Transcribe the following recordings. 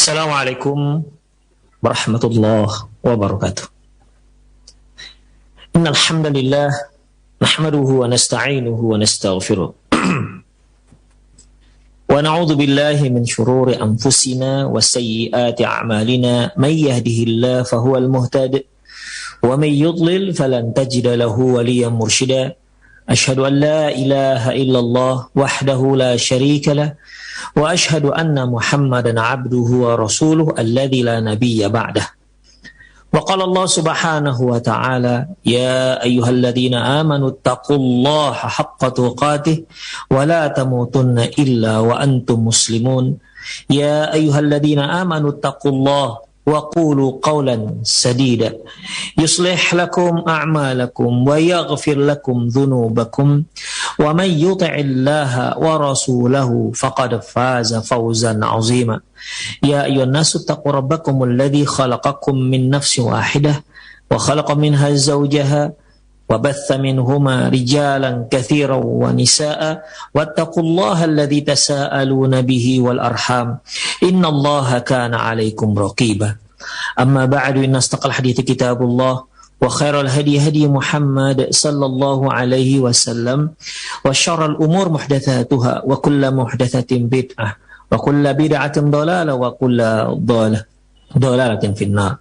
Assalamualaikum warahmatullahi wabarakatuh. Innal hamdalillah nahmaduhu wa nasta'inuhu wa nastaghfiruh. Wa na'udzu billahi min shururi anfusina wa sayyiati a'malina may yahdihillahu fahuwal muhtad wa may yudlil falan tajida lahu waliyyan mursyida. Asyhadu an la ilaha illallah wahdahu la syarika lah wa asyhadu anna Muhammadan abduhu wa rasuluhu alladzi la nabiyya ba'dah. Wa qala Allah subhanahu wa ta'ala, ya ayyuhalladzina amanu taqullaha haqqa tuqatih wa la tamutunna illa wa antum muslimun. Ya ayyuhalladzina amanu taqullaha wa qulu qawlan sadida yuslih lakum a'malakum wa yaghfir lakum dhunubakum wa man yuti'illaha wa rasulahu faqad faza fawzan 'azima. Ya ayyuhan nasu taqu rabbakumul ladzi khalaqakum min nafsin wahidah wa khalaqa minha zawjaha wa batha minhuma rijalan katsiran wa nisaa'a wattaqullaha alladzi tasaaluna bihi wal arham innallaha kana 'alaikum raqiba. Amma ba'du, inna astaqal hadithi kitabullah wa khairal hadi hadi Muhammad sallallahu alaihi wasallam wa syarrul umur muhdatsatuha wa kullu muhdatsatin bid'ah wa kullu bid'atin dhalalah wa kullu dhalalatin finnar.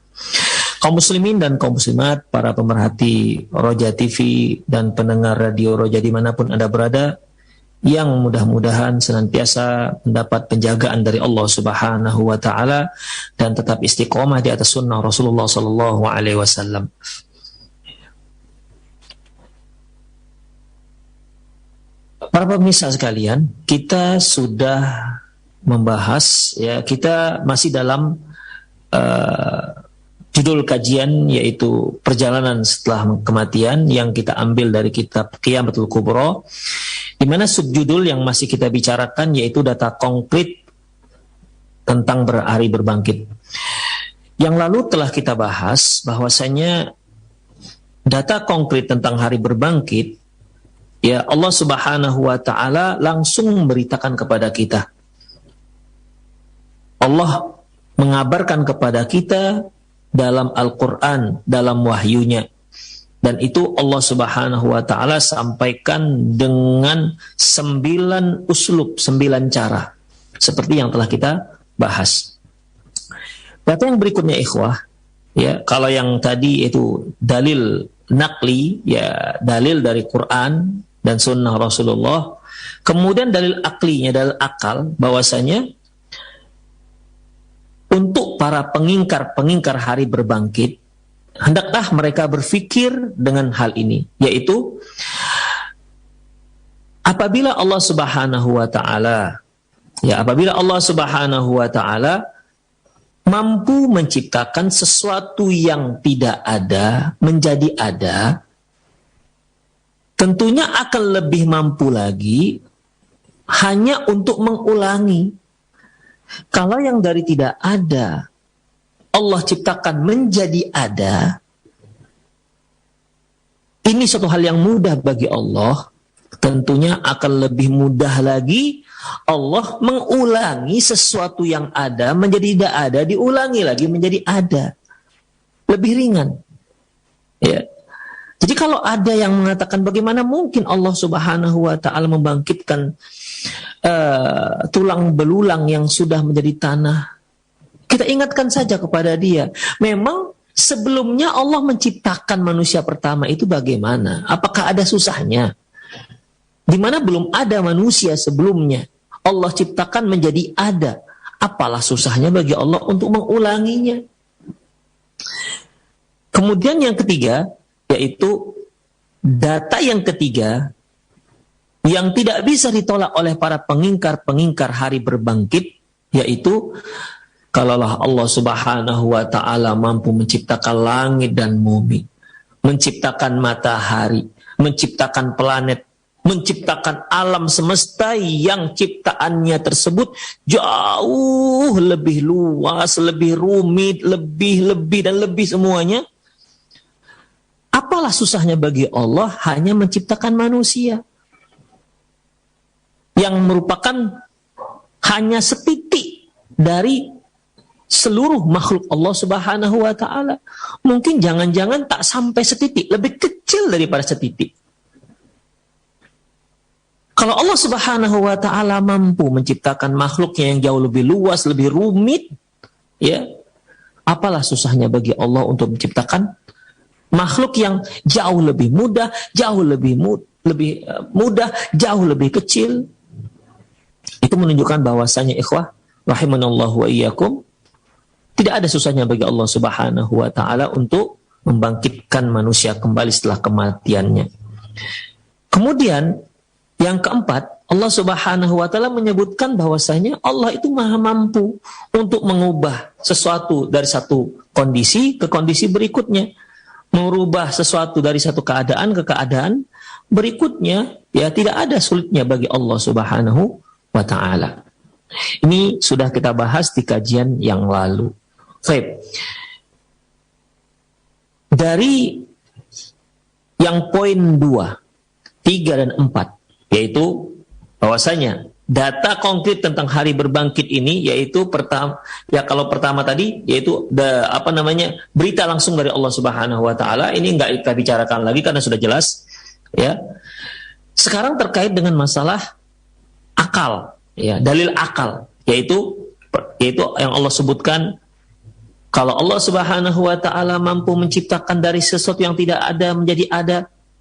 Kaum muslimin dan kaum muslimat, para pemerhati Roja TV dan pendengar radio Roja dimanapun Anda berada, yang mudah-mudahan senantiasa mendapat penjagaan dari Allah Subhanahu wa ta'ala dan tetap istiqomah di atas sunnah Rasulullah sallallahu alaihi wasallam. Para pemirsa sekalian, kita sudah membahas, ya, kita masih dalam judul kajian yaitu perjalanan setelah kematian yang kita ambil dari kitab Qiyamatul Kubra, di mana subjudul yang masih kita bicarakan yaitu data konkret tentang hari berbangkit. Yang lalu telah kita bahas bahwasanya data konkret tentang hari berbangkit, ya, Allah Subhanahu wa ta'ala langsung memberitakan kepada kita. Allah mengabarkan kepada kita dalam Al-Quran, dalam wahyunya. Dan itu Allah Subhanahu wa ta'ala sampaikan dengan 9 uslub, 9 cara. Seperti yang telah kita bahas. Data yang berikutnya ikhwah, ya, kalau yang tadi itu dalil nakli, ya, dalil dari Quran dan sunnah Rasulullah. Kemudian dalil aklinya, dalil akal, bahwasanya untuk para pengingkar hari berbangkit, hendaklah mereka berfikir dengan hal ini, yaitu apabila Allah Subhanahu wa ta'ala, ya, apabila Allah Subhanahu wa ta'ala mampu menciptakan sesuatu yang tidak ada menjadi ada, tentunya akan lebih mampu lagi hanya untuk mengulangi. Kalau yang dari tidak ada Allah ciptakan menjadi ada, ini suatu hal yang mudah bagi Allah. Tentunya akan lebih mudah lagi Allah mengulangi sesuatu yang ada menjadi tidak ada, diulangi lagi menjadi ada. Lebih ringan. Ya. Jadi kalau ada yang mengatakan bagaimana mungkin Allah Subhanahu wa ta'ala membangkitkan tulang belulang yang sudah menjadi tanah, kita ingatkan saja kepada dia, memang sebelumnya Allah menciptakan manusia pertama itu bagaimana? Apakah ada susahnya? Di mana belum ada manusia sebelumnya, Allah ciptakan menjadi ada. Apalah susahnya bagi Allah untuk mengulanginya? Kemudian yang ketiga, yaitu data yang ketiga yang tidak bisa ditolak oleh para pengingkar hari berbangkit, yaitu kalaulah Allah Subhanahu wa ta'ala mampu menciptakan langit dan bumi, menciptakan matahari, menciptakan planet, menciptakan alam semesta yang ciptaannya tersebut jauh lebih luas, lebih rumit, lebih dan lebih semuanya. Apalah susahnya bagi Allah hanya menciptakan manusia yang merupakan hanya setitik dari seluruh makhluk Allah Subhanahu wa ta'ala. Mungkin jangan-jangan tak sampai setitik, lebih kecil daripada setitik. Kalau Allah Subhanahu wa ta'ala mampu menciptakan makhluknya yang jauh lebih luas, lebih rumit, ya, apalah susahnya bagi Allah untuk menciptakan makhluk yang jauh lebih mudah, jauh lebih mudah, jauh lebih kecil. Itu menunjukkan bahwasanya ikhwah rahimanallahu wa iyyakum, tidak ada susahnya bagi Allah Subhanahu wa ta'ala untuk membangkitkan manusia kembali setelah kematiannya. Kemudian yang keempat, Allah Subhanahu wa ta'ala menyebutkan bahwasanya Allah itu maha mampu untuk mengubah sesuatu dari satu kondisi ke kondisi berikutnya. Merubah sesuatu dari satu keadaan ke keadaan berikutnya, ya, tidak ada sulitnya bagi Allah Subhanahu wa ta'ala. Ini sudah kita bahas di kajian yang lalu. Baik. Dari yang poin 2, 3 dan 4, yaitu bahwasanya data konkret tentang hari berbangkit ini, yaitu pertama, ya kalau pertama tadi yaitu berita langsung dari Allah Subhanahu wa ta'ala, ini enggak kita bicarakan lagi karena sudah jelas, ya. Sekarang terkait dengan masalah akal, ya, dalil akal, yaitu yang Allah sebutkan, kalau Allah Subhanahu wa ta'ala mampu menciptakan dari sesuatu yang tidak ada menjadi ada,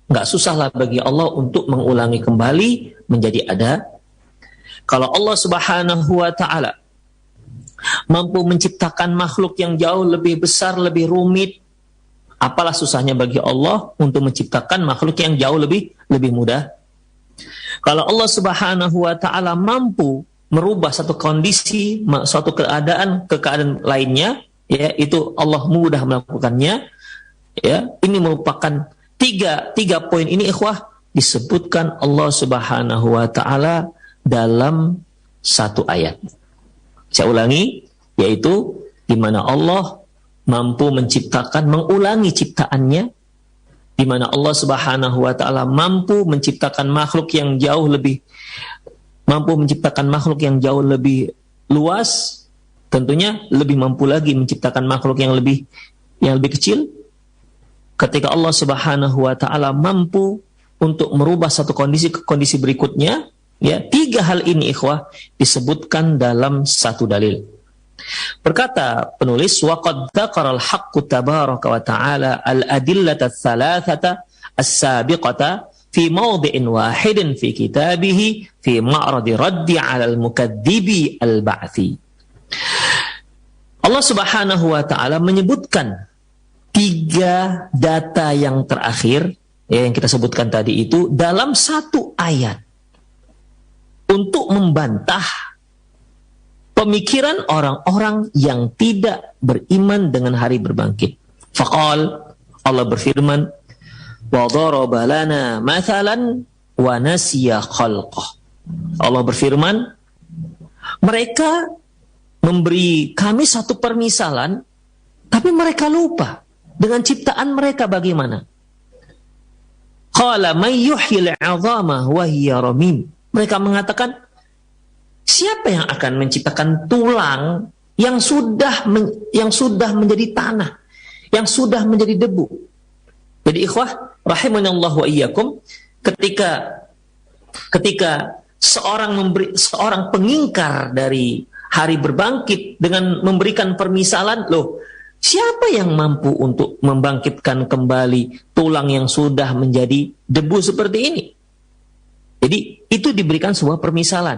nggak susahlah bagi Allah untuk mengulangi kembali menjadi ada. Kalau Allah Subhanahu wa ta'ala mampu menciptakan makhluk yang jauh lebih besar, lebih rumit, apalah susahnya bagi Allah untuk menciptakan makhluk yang jauh lebih mudah. Kalau Allah Subhanahu wa ta'ala mampu merubah satu kondisi, suatu keadaan ke keadaan lainnya, ya, itu Allah mudah melakukannya. Ya, ini merupakan tiga poin ini, ikhwah, disebutkan Allah Subhanahu wa ta'ala dalam satu ayat. Saya ulangi, yaitu di mana Allah mampu menciptakan, mengulangi ciptaannya, di mana Allah Subhanahu wa ta'ala mampu menciptakan makhluk yang jauh lebih luas, tentunya lebih mampu lagi menciptakan makhluk yang lebih kecil. Ketika Allah Subhanahu wa ta'ala mampu untuk merubah satu kondisi ke kondisi berikutnya, ya, tiga hal ini, ikhwah, disebutkan dalam satu dalil. Berkata penulis, waqad dzakara al-haqqu tabaraka wa ta'ala al-adillata ats-tsalatsata as-sabiqata fi mawdi'in wahidin fi kitabihi fi ma'radi raddi 'ala al-mukadzibi al-ba'tsi. Allah Subhanahu wa ta'ala menyebutkan tiga data yang terakhir, ya, yang kita sebutkan tadi itu dalam satu ayat untuk membantah pemikiran orang-orang yang tidak beriman dengan hari berbangkit. Faqal, Allah berfirman, wa daraba lana mathalan wa nasiya khalqah. Allah berfirman, mereka memberi kami satu permisalan, tapi mereka lupa dengan ciptaan mereka bagaimana. Qala may yuhyil 'idhama wa hiya ramim. Mereka mengatakan, siapa yang akan menciptakan tulang yang sudah menjadi tanah, yang sudah menjadi debu? Jadi ikhwah rahimanallahu wa iyyakum, ketika seorang pengingkar dari hari berbangkit dengan memberikan permisalan, loh, siapa yang mampu untuk membangkitkan kembali tulang yang sudah menjadi debu seperti ini? Jadi itu diberikan sebuah permisalan.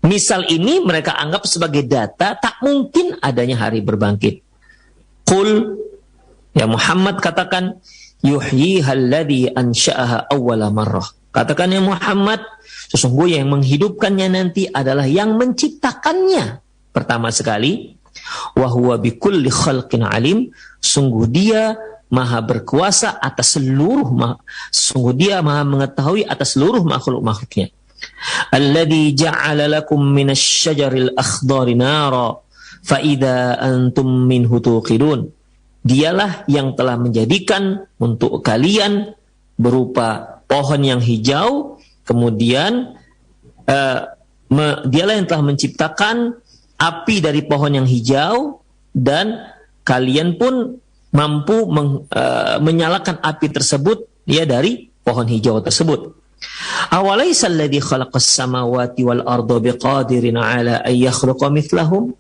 Misal ini mereka anggap sebagai data, tak mungkin adanya hari berbangkit. Qul, ya Muhammad, katakan, yuhyihal ladzi ansha'aha awwala marrah. Katakan ya Muhammad, sesungguhnya yang menghidupkannya nanti adalah yang menciptakannya pertama sekali. Wa huwa bikulli khalqin alim. Sungguh dia maha berkuasa atas sungguh dia maha mengetahui atas seluruh makhluk-makhluknya. Alladzi ja'ala lakum minasy syajaril akhdari nara fa idza antum minhu tuqidun. Dialah yang telah menjadikan untuk kalian berupa pohon yang hijau, kemudian dialah yang telah menciptakan api dari pohon yang hijau dan kalian pun mampu menyalakan api tersebut ya dari pohon hijau tersebut. Awalaysa alladhi khalaqas samawati wal arda biqadirin ala an yakhluqa mithlahum?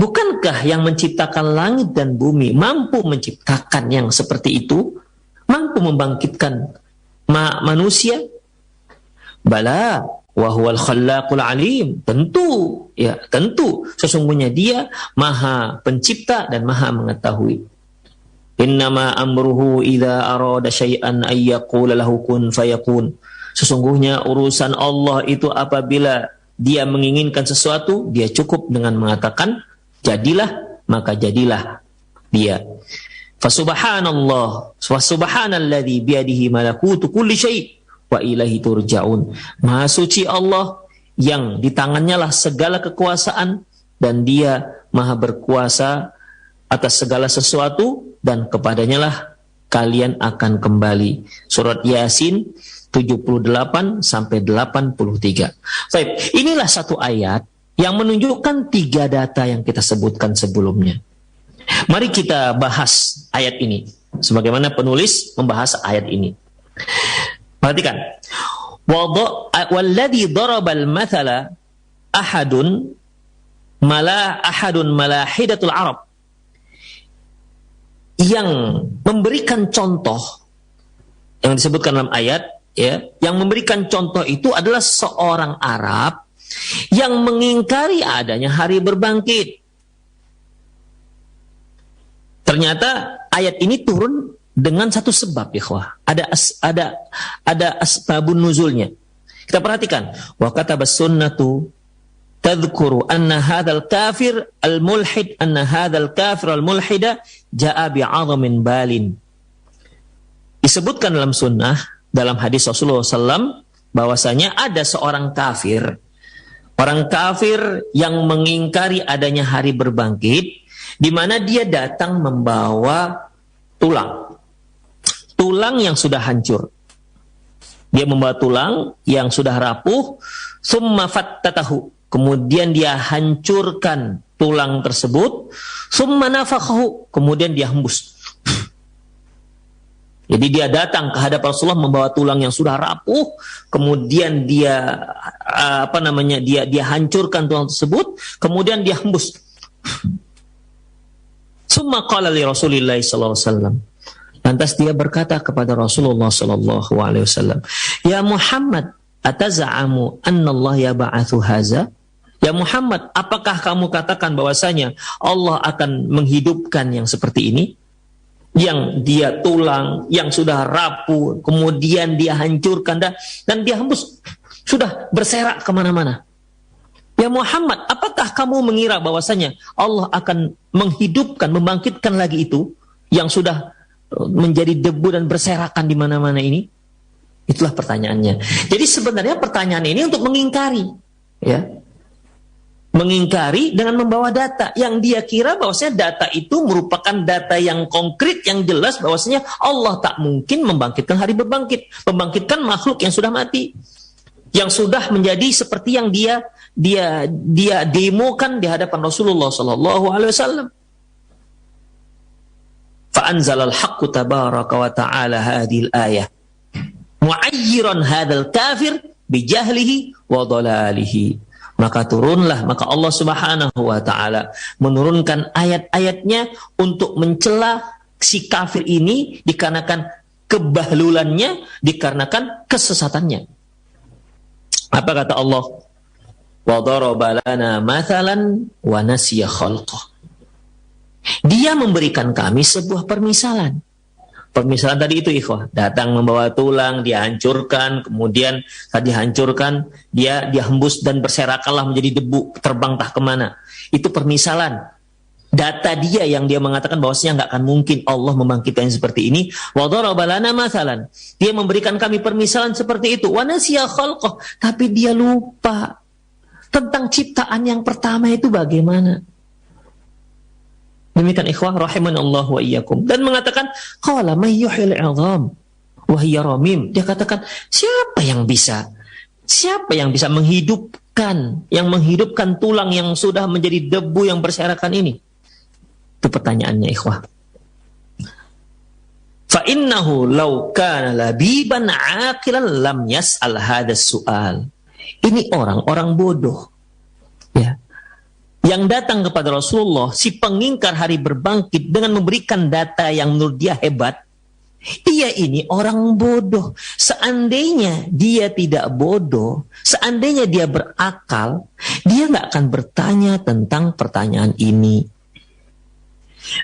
Bukankah yang menciptakan langit dan bumi mampu menciptakan yang seperti itu? Mampu membangkitkan manusia? Bala wa huwal khallaqul alim. Tentu, ya, tentu sesungguhnya Dia Maha Pencipta dan Maha Mengetahui. Innama amruhu idza arada syai'an ay yaqula lahu kun fayakun. Sesungguhnya urusan Allah itu apabila Dia menginginkan sesuatu, Dia cukup dengan mengatakan jadilah, maka jadilah Dia. Fasubhanallah wa subhanalladzi biyadihi malakutu kulli syai' wa ilaihi turja'un. Maha suci Allah yang di tangannya lah segala kekuasaan dan Dia Maha berkuasa atas segala sesuatu dan kepadanya lah kalian akan kembali. Surat Yasin 78 sampai 83. Baik, inilah satu ayat yang menunjukkan 3 data yang kita sebutkan sebelumnya. Mari kita bahas ayat ini sebagaimana penulis membahas ayat ini. Perhatikan. Walladzi darabal mathala ahadun malahidatul Arab. Yang memberikan contoh yang disebutkan dalam ayat, ya, yang memberikan contoh itu adalah seorang Arab yang mengingkari adanya hari berbangkit. Ternyata ayat ini turun dengan satu sebab, ikhwah. Ada asbabun nuzulnya. Kita perhatikan. Wa katabas sunnatu tadhkuru anna hadzal kafir al-mulhid al-mulhida jaa bi'adhamin balin. Disebutkan dalam sunnah, dalam hadis Rasulullah SAW, bahwasanya ada seorang kafir, orang kafir yang mengingkari adanya hari berbangkit, di mana dia datang membawa tulang yang sudah hancur. Dia membawa tulang yang sudah rapuh, summa fattatahu, kemudian dia hancurkan tulang tersebut, summa nafakhahu, kemudian dia hembus. Jadi dia datang ke hadapan Rasulullah membawa tulang yang sudah rapuh, kemudian dia dia hancurkan tulang tersebut, kemudian dia hembus. Summa qala li Rasulillah sallallahu alaihi wasallam. Lantas dia berkata kepada Rasulullah sallallahu alaihi wasallam, "Ya Muhammad, ataz'amu anna Allah yab'atsu hadza?" Ya Muhammad, apakah kamu katakan bahwasanya Allah akan menghidupkan yang seperti ini? Yang dia tulang yang sudah rapuh, kemudian dia hancurkan dan dia hembus, sudah berserak kemana-mana. Ya Muhammad, apakah kamu mengira bahwasanya Allah akan menghidupkan, membangkitkan lagi itu yang sudah menjadi debu dan berserakan di mana-mana ini? Itulah pertanyaannya. Jadi sebenarnya pertanyaan ini untuk mengingkari, ya. Mengingkari dengan membawa data yang dia kira bahwasanya data itu merupakan data yang konkret, yang jelas bahwasanya Allah tak mungkin membangkitkan hari berbangkit, membangkitkan makhluk yang sudah mati, yang sudah menjadi seperti yang dia demokan di hadapan Rasulullah sallallahu alaihi wasallam. Fa anzalal haqqu tabaraka wa ta'ala hadhil ayah mu'ayyiran hadzal kafir bi jahlihi wa dhalalihi. Maka Allah Subhanahu wa ta'ala menurunkan ayat-ayatnya untuk mencela si kafir ini dikarenakan kebahlulannya, dikarenakan kesesatannya. Apa kata Allah? Wa daraba lana mathalan wa nasiya khalqah. Dia memberikan kami sebuah permisalan. Permisalan tadi itu, ikhwah, datang membawa tulang, dia hancurkan, kemudian tadi hancurkan, dia hembus dan berserakanlah menjadi debu, terbang entah kemana. Itu permisalan. Data dia yang dia mengatakan bahwasanya nggak akan mungkin Allah membangkitkan seperti ini. Wa daraba lana mathalan. Dia memberikan kami permisalan seperti itu. Wa nasiya khalqah. Tapi dia lupa tentang ciptaan yang pertama itu bagaimana. Demikian ikhwah rahimanallah wa iyyakum. Dan mengatakan qala may yuhyil 'idham wa hiya ramim. Dia katakan siapa yang bisa menghidupkan yang menghidupkan tulang yang sudah menjadi debu yang berserakan ini? Itu pertanyaannya, ikhwah. Fa innahu law kana labiban aqilan lam yas'al hadas su'al. Ini orang-orang bodoh, ya, yang datang kepada Rasulullah, si pengingkar hari berbangkit dengan memberikan data yang menurut dia hebat. Dia ini orang bodoh. Seandainya dia tidak bodoh, seandainya dia berakal, dia nggak akan bertanya tentang pertanyaan ini.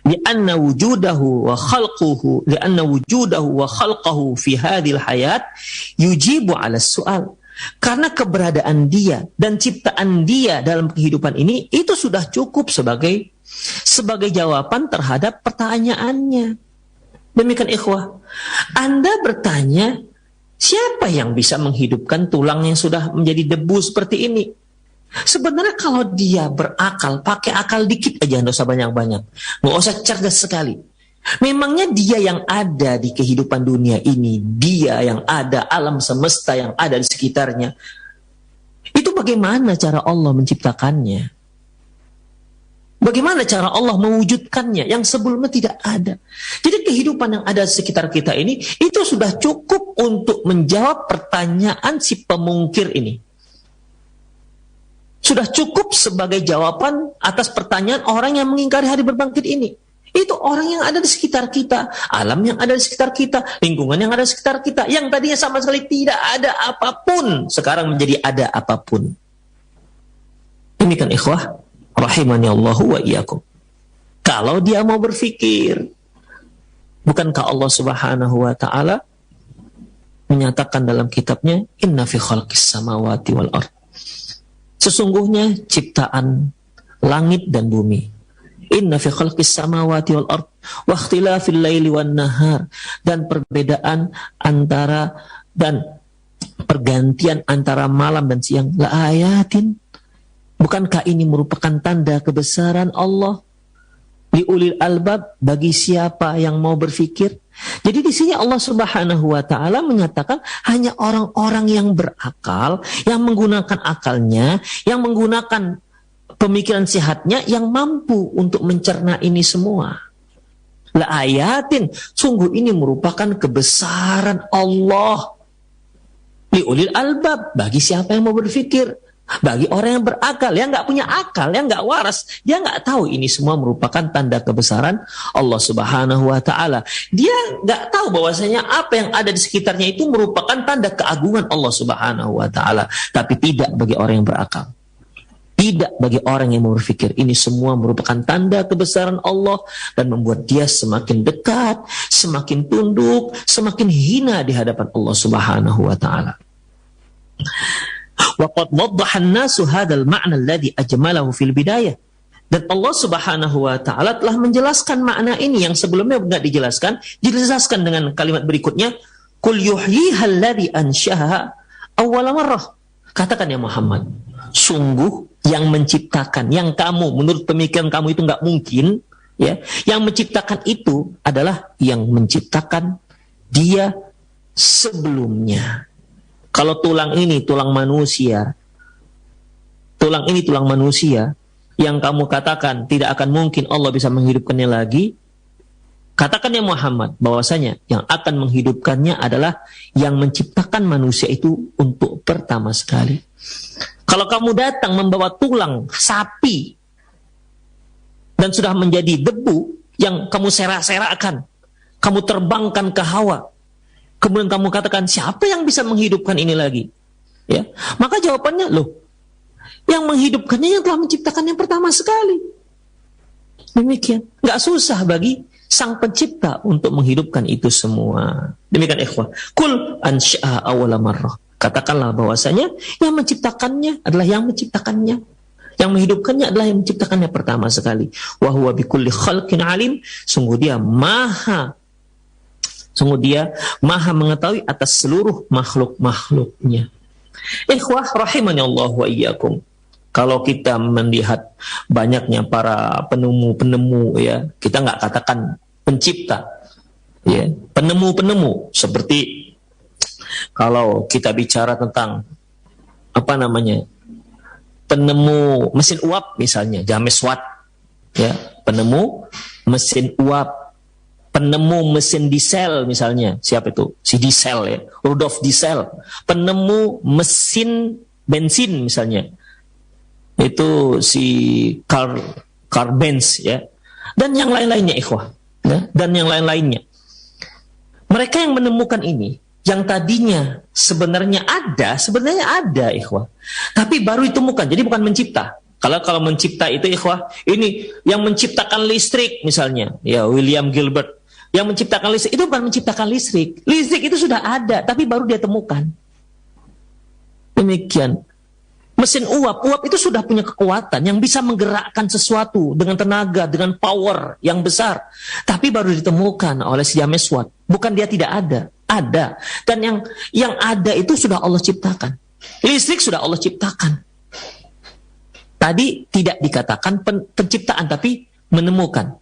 Lianna wujudahu wa khalqahu fi hadhil hayat yujibu 'ala su'al. Karena keberadaan dia dan ciptaan dia dalam kehidupan ini itu sudah cukup sebagai jawaban terhadap pertanyaannya. Demikian ikhwah, Anda bertanya, siapa yang bisa menghidupkan tulang yang sudah menjadi debu seperti ini? Sebenarnya kalau dia berakal, pakai akal dikit aja, nggak usah banyak-banyak, nggak usah cerdas sekali. Memangnya dia yang ada di kehidupan dunia ini, dia yang ada alam semesta yang ada di sekitarnya, itu bagaimana cara Allah menciptakannya? Bagaimana cara Allah mewujudkannya yang sebelumnya tidak ada? Jadi kehidupan yang ada di sekitar kita ini, itu sudah cukup untuk menjawab pertanyaan si pemungkir ini. Sudah cukup sebagai jawaban atas pertanyaan orang yang mengingkari hari berbangkit ini. Itu orang yang ada di sekitar kita, alam yang ada di sekitar kita, lingkungan yang ada di sekitar kita, yang tadinya sama sekali tidak ada apapun, sekarang menjadi ada apapun. Demikian ikhwah, rahimani Allahu wa iyyakum. Kalau dia mau berpikir, bukankah Allah Subhanahu wa taala menyatakan dalam kitabnya, inna fi khalqis samawati wal ard. Sesungguhnya ciptaan langit dan bumi. Inna fi khalqis samawati wal ard wa ikhtilafil laili wan nahar, dan perbedaan antara dan pergantian antara malam dan siang, la ayatin. Bukankah ini merupakan tanda kebesaran Allah liulil albab, bagi siapa yang mau berpikir? Jadi di sini Allah Subhanahu wa taala menyatakan hanya orang-orang yang berakal, yang menggunakan akalnya, yang menggunakan pemikiran sehatnya, yang mampu untuk mencerna ini semua. La ayatin, sungguh ini merupakan kebesaran Allah liulil albab, bagi siapa yang mau berpikir. Bagi orang yang berakal, yang nggak punya akal, yang nggak waras, dia nggak tahu ini semua merupakan tanda kebesaran Allah Subhanahu wa taala. Dia nggak tahu bahwasanya apa yang ada di sekitarnya itu merupakan tanda keagungan Allah Subhanahu wa taala. Tapi tidak bagi orang yang berakal. Tidak bagi orang yang berpikir. Ini semua merupakan tanda kebesaran Allah dan membuat dia semakin dekat, semakin tunduk, semakin hina di hadapan Allah Subhanahu wa taala. Waqad waddaha an-nasu hadzal ma'na alladhi ajmalahu fil bidayah. Dan Allah Subhanahu wa taala telah menjelaskan makna ini yang sebelumnya enggak dijelaskan dengan kalimat berikutnya, qul yuhyiha alladhi anshaha awwala marrah. Katakan ya Muhammad, sungguh yang menciptakan, yang kamu menurut pemikiran kamu itu enggak mungkin, ya, yang menciptakan itu adalah yang menciptakan dia sebelumnya. Kalau tulang ini tulang manusia, yang kamu katakan tidak akan mungkin Allah bisa menghidupkannya lagi, katakan ya Muhammad bahwasanya yang akan menghidupkannya adalah yang menciptakan manusia itu untuk pertama sekali. Kalau kamu datang membawa tulang sapi dan sudah menjadi debu yang kamu serak-serakkan, kamu terbangkan ke hawa, kemudian kamu katakan, siapa yang bisa menghidupkan ini lagi? Ya, maka jawabannya, loh, yang menghidupkannya yang telah menciptakan yang pertama sekali. Demikian. Nggak susah bagi sang pencipta untuk menghidupkan itu semua. Demikian ikhwah. Kul ansha'a awwala marrah. Katakanlah bahwasanya yang menciptakannya adalah yang menciptakannya. Yang menghidupkannya adalah yang menciptakannya pertama sekali. Wa huwa bikulli khalqin alim. Sungguh dia maha mengetahui atas seluruh makhluk-makhluknya. Ikhwah rahimani Allah wa iyyakum. Kalau kita melihat banyaknya para penemu-penemu, ya, kita nggak katakan pencipta, ya, penemu-penemu, seperti kalau kita bicara tentang penemu mesin uap misalnya, James Watt, ya, penemu mesin uap, penemu mesin diesel misalnya, siapa itu? Si Diesel ya, Rudolf Diesel, penemu mesin bensin misalnya, itu si Karl Benz ya, dan yang lain-lainnya ikhwah, ya, dan yang lain-lainnya. Mereka yang menemukan ini, yang tadinya sebenarnya ada ikhwah, tapi baru ditemukan, jadi bukan mencipta. Kalau mencipta itu ikhwah, ini yang menciptakan listrik misalnya, ya William Gilbert, yang menciptakan listrik, itu bukan menciptakan listrik. Listrik itu sudah ada, tapi baru dia temukan. Demikian. Mesin uap itu sudah punya kekuatan yang bisa menggerakkan sesuatu dengan tenaga, dengan power yang besar. Tapi baru ditemukan oleh si James Watt. Bukan dia tidak ada, ada. Dan yang ada itu sudah Allah ciptakan. Listrik sudah Allah ciptakan. Tadi tidak dikatakan penciptaan, tapi menemukan.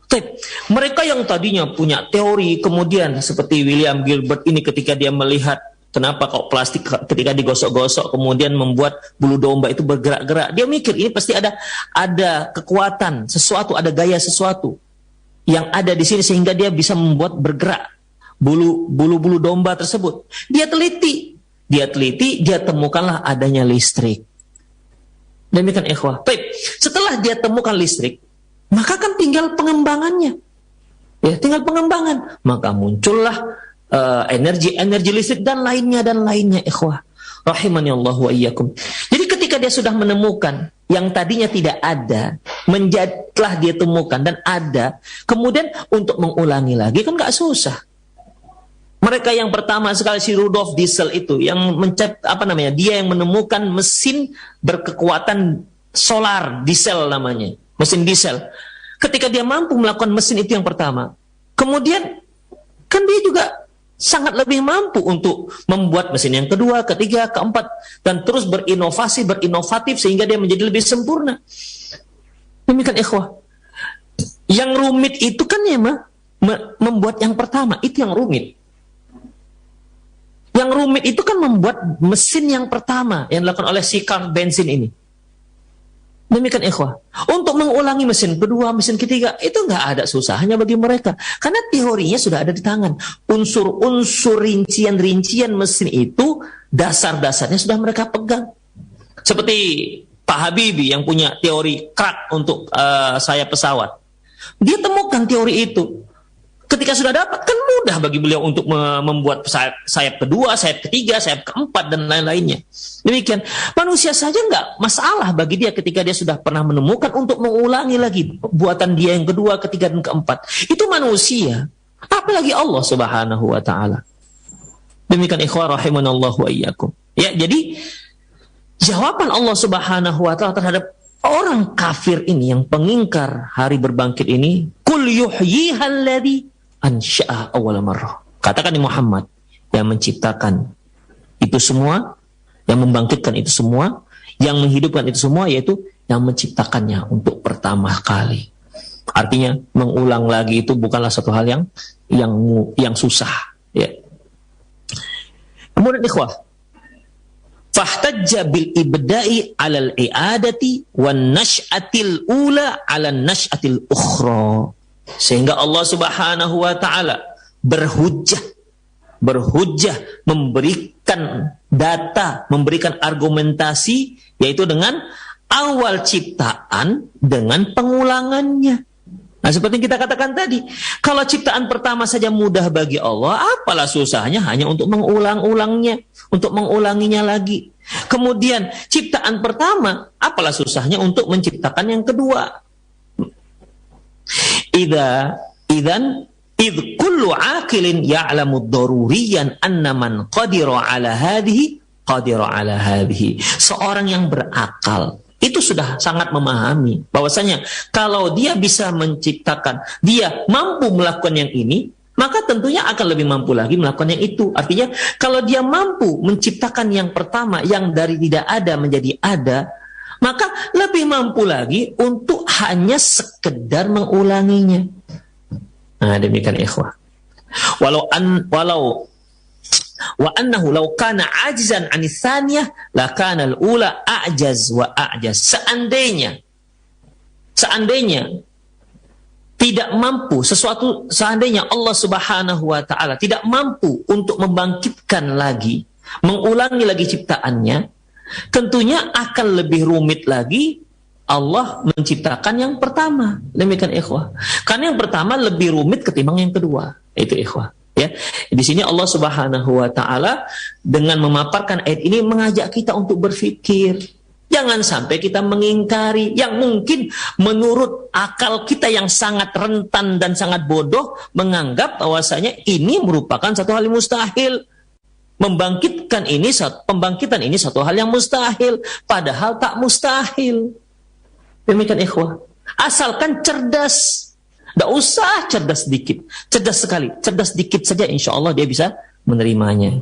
Mereka yang tadinya punya teori, kemudian seperti William Gilbert ini ketika dia melihat kenapa kok plastik ketika digosok-gosok kemudian membuat bulu domba itu bergerak-gerak. Dia mikir ini pasti ada kekuatan sesuatu, ada gaya sesuatu yang ada di sini sehingga dia bisa membuat bergerak bulu domba tersebut. Dia teliti, dia temukanlah adanya listrik. Demikian ikhwah. Setelah dia temukan listrik, maka kan tinggal pengembangannya. Ya, tinggal pengembangan. Maka muncullah energi listrik dan lainnya ikhwah. Rahimani Allah wa iyyakum. Jadi ketika dia sudah menemukan yang tadinya tidak ada, telah dia temukan dan ada, kemudian untuk mengulangi lagi kan gak susah. Mereka yang pertama sekali si Rudolf Diesel itu yang dia yang menemukan mesin berkekuatan solar, diesel namanya, mesin diesel. Ketika dia mampu melakukan mesin itu yang pertama, kemudian kan dia juga sangat lebih mampu untuk membuat mesin yang kedua, ketiga, keempat, dan terus berinovatif sehingga dia menjadi lebih sempurna. Demikian ikhwah. Yang rumit itu kan ya membuat yang pertama, itu yang rumit. Yang rumit itu kan membuat mesin yang pertama yang dilakukan oleh si Karl Benz ini. Demikian ikhwah. Untuk mengulangi mesin kedua, mesin ketiga, itu nggak ada susahnya bagi mereka. Karena teorinya sudah ada di tangan. Unsur-unsur rincian mesin itu, dasar-dasarnya sudah mereka pegang. Seperti Pak Habibie yang punya teori krak untuk sayap pesawat. Dia temukan teori itu. Ketika sudah dapat, kan mudah bagi beliau untuk membuat sayap kedua, sayap ketiga, sayap keempat, dan lain-lainnya. Demikian. Manusia saja nggak masalah bagi dia ketika dia sudah pernah menemukan untuk mengulangi lagi buatan dia yang kedua, ketiga, dan keempat. Itu manusia. Apalagi Allah Subhanahu wa ta'ala. Demikian ikhwah rahimanallahu wa iyyakum. Ya, jadi jawaban Allah Subhanahu wa ta'ala terhadap orang kafir ini yang pengingkar hari berbangkit ini, kul yuhyihal ladzi ansya'a awwala marrah. Katakan di Muhammad, yang menciptakan itu semua, yang membangkitkan itu semua, yang menghidupkan itu semua, yaitu yang menciptakannya untuk pertama kali. Artinya mengulang lagi itu bukanlah satu hal yang susah. Ya. Kemudian ikhwah, fahtajja bil ibda'i 'alal i'adati wan nash'atil ula 'alan nash'atil ukhra. Sehingga Allah Subhanahu wa ta'ala berhujjah, memberikan data, memberikan argumentasi, yaitu dengan awal ciptaan dengan pengulangannya. Nah, seperti yang kita katakan tadi, kalau ciptaan pertama saja mudah bagi Allah, apalah susahnya hanya untuk mengulang-ulangnya, untuk mengulanginya lagi. Kemudian ciptaan pertama, apalah susahnya untuk menciptakan yang kedua. Idh kullu aqilin ya'lamu daruriyan anna man qadira ala hadhihi. Seorang yang berakal itu sudah sangat memahami bahwasanya kalau dia bisa menciptakan, dia mampu melakukan yang ini, maka tentunya akan lebih mampu lagi melakukan yang itu. Artinya kalau dia mampu menciptakan yang pertama yang dari tidak ada menjadi ada, maka lebih mampu lagi untuk hanya sekedar mengulanginya. Nah, demikian ikhwah. Walau wa annahu law kana ajizan 'anis tsaniyah la kana al-ula a'jaz wa a'jaz. Seandainya tidak mampu sesuatu, seandainya Allah Subhanahu wa taala tidak mampu untuk membangkitkan lagi, mengulangi lagi ciptaannya, tentunya akan lebih rumit lagi Allah menciptakan yang pertama. Demikian ikhwah. Karena yang pertama lebih rumit ketimbang yang kedua. Itu ikhwah. Ya. Di sini Allah Subhanahu wa taala dengan memaparkan ayat ini mengajak kita untuk berpikir. Jangan sampai kita mengingkari yang mungkin menurut akal kita yang sangat rentan dan sangat bodoh menganggap bahwasanya ini merupakan satu hal yang mustahil. Pembangkitan ini satu hal yang mustahil, padahal tak mustahil. Demikian ikhwah. Asalkan cerdas. Tidak usah cerdas sedikit, cerdas sekali, cerdas sedikit saja insya Allah dia bisa menerimanya.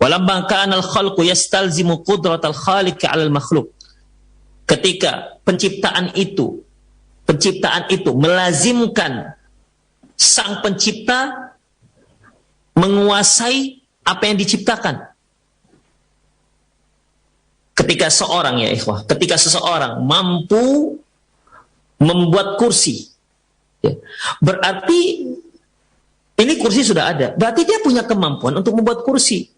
Walamma kana al-khalqu yastalzimu qudratal khaliq 'alal makhluq. Ketika penciptaan itu melazimkan sang pencipta menguasai apa yang diciptakan. Ketika seseorang mampu membuat kursi, ya, berarti ini kursi sudah ada, berarti dia punya kemampuan untuk membuat kursi.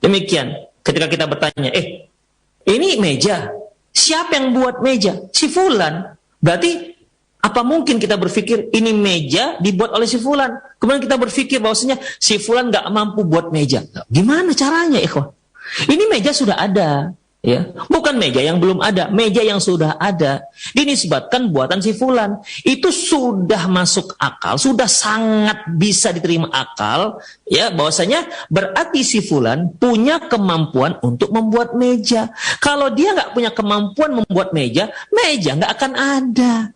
Demikian, ketika kita bertanya, ini meja, siapa yang buat meja? Si fulan. Berarti apa mungkin kita berpikir ini meja dibuat oleh si fulan? Kemudian kita berpikir bahwasanya si fulan nggak mampu buat meja. Gimana caranya, ikhwah? Ini meja sudah ada, ya. Bukan meja yang belum ada, meja yang sudah ada. Dinisbatkan buatan si fulan. Itu sudah masuk akal, sudah sangat bisa diterima akal, ya, bahwasanya berarti si fulan punya kemampuan untuk membuat meja. Kalau dia nggak punya kemampuan membuat meja nggak akan ada.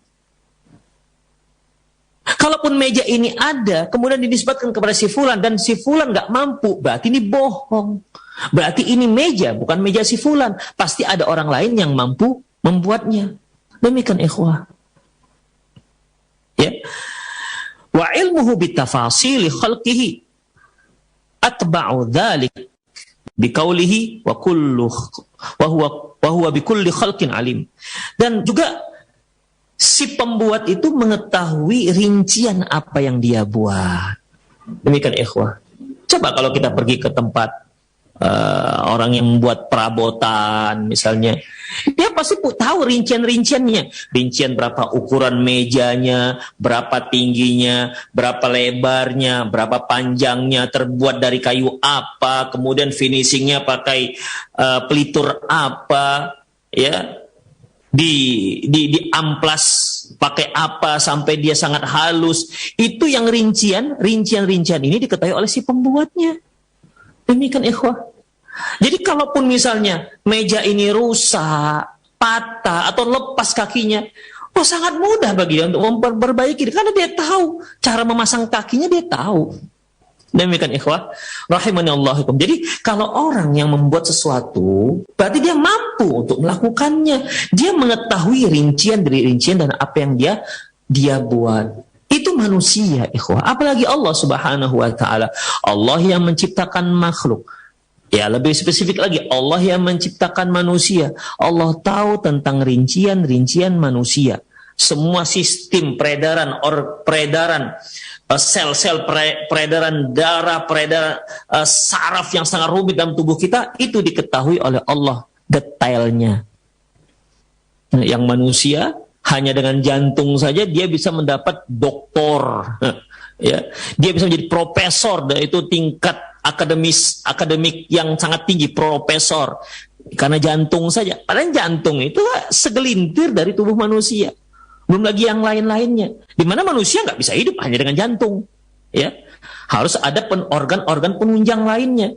Kalaupun meja ini ada, kemudian dinisbatkan kepada si fulan dan si fulan nggak mampu, berarti ini bohong. Berarti ini meja, bukan meja si fulan. Pasti ada orang lain yang mampu membuatnya. Demikian ikhwah. Ya. Wa ilmuhu bitafasili khalqihi atba'u dzalik biqaulihi wa huwa bikulli khalqin alim. Dan juga si pembuat itu mengetahui rincian apa yang dia buat. Demikian ikhwah. Coba kalau kita pergi ke tempat orang yang membuat perabotan misalnya, dia pasti tahu rincian-rinciannya, rincian berapa ukuran mejanya, berapa tingginya, berapa lebarnya, berapa panjangnya, terbuat dari kayu apa, kemudian finishingnya pakai pelitur apa, ya, di amplas pakai apa sampai dia sangat halus. Itu yang rincian ini diketahui oleh si pembuatnya. Demikian ikhwah. Jadi kalaupun misalnya meja ini rusak, patah atau lepas kakinya, sangat mudah bagi dia untuk memperbaiki karena dia tahu cara memasang kakinya, dia tahu. Demikian ikhwah rahimani Allah. Jadi kalau orang yang membuat sesuatu, berarti dia mampu untuk melakukannya. Dia mengetahui rincian dari rincian dan apa yang dia buat. Itu manusia, ikhwah. Apalagi Allah Subhanahu wa taala. Allah yang menciptakan makhluk. Ya, lebih spesifik lagi, Allah yang menciptakan manusia. Allah tahu tentang rincian-rincian manusia. Semua sistem peredaran sel-sel peredaran darah, peredaran saraf yang sangat rumit dalam tubuh kita, itu diketahui oleh Allah detailnya. Yang manusia hanya dengan jantung saja dia bisa mendapat doktor, ya, dia bisa menjadi profesor, dan itu tingkat akademik yang sangat tinggi, profesor, karena jantung saja. Padahal jantung itu segelintir dari tubuh manusia, belum lagi yang lain-lainnya. Di mana manusia nggak bisa hidup hanya dengan jantung, ya, harus ada organ-organ penunjang lainnya.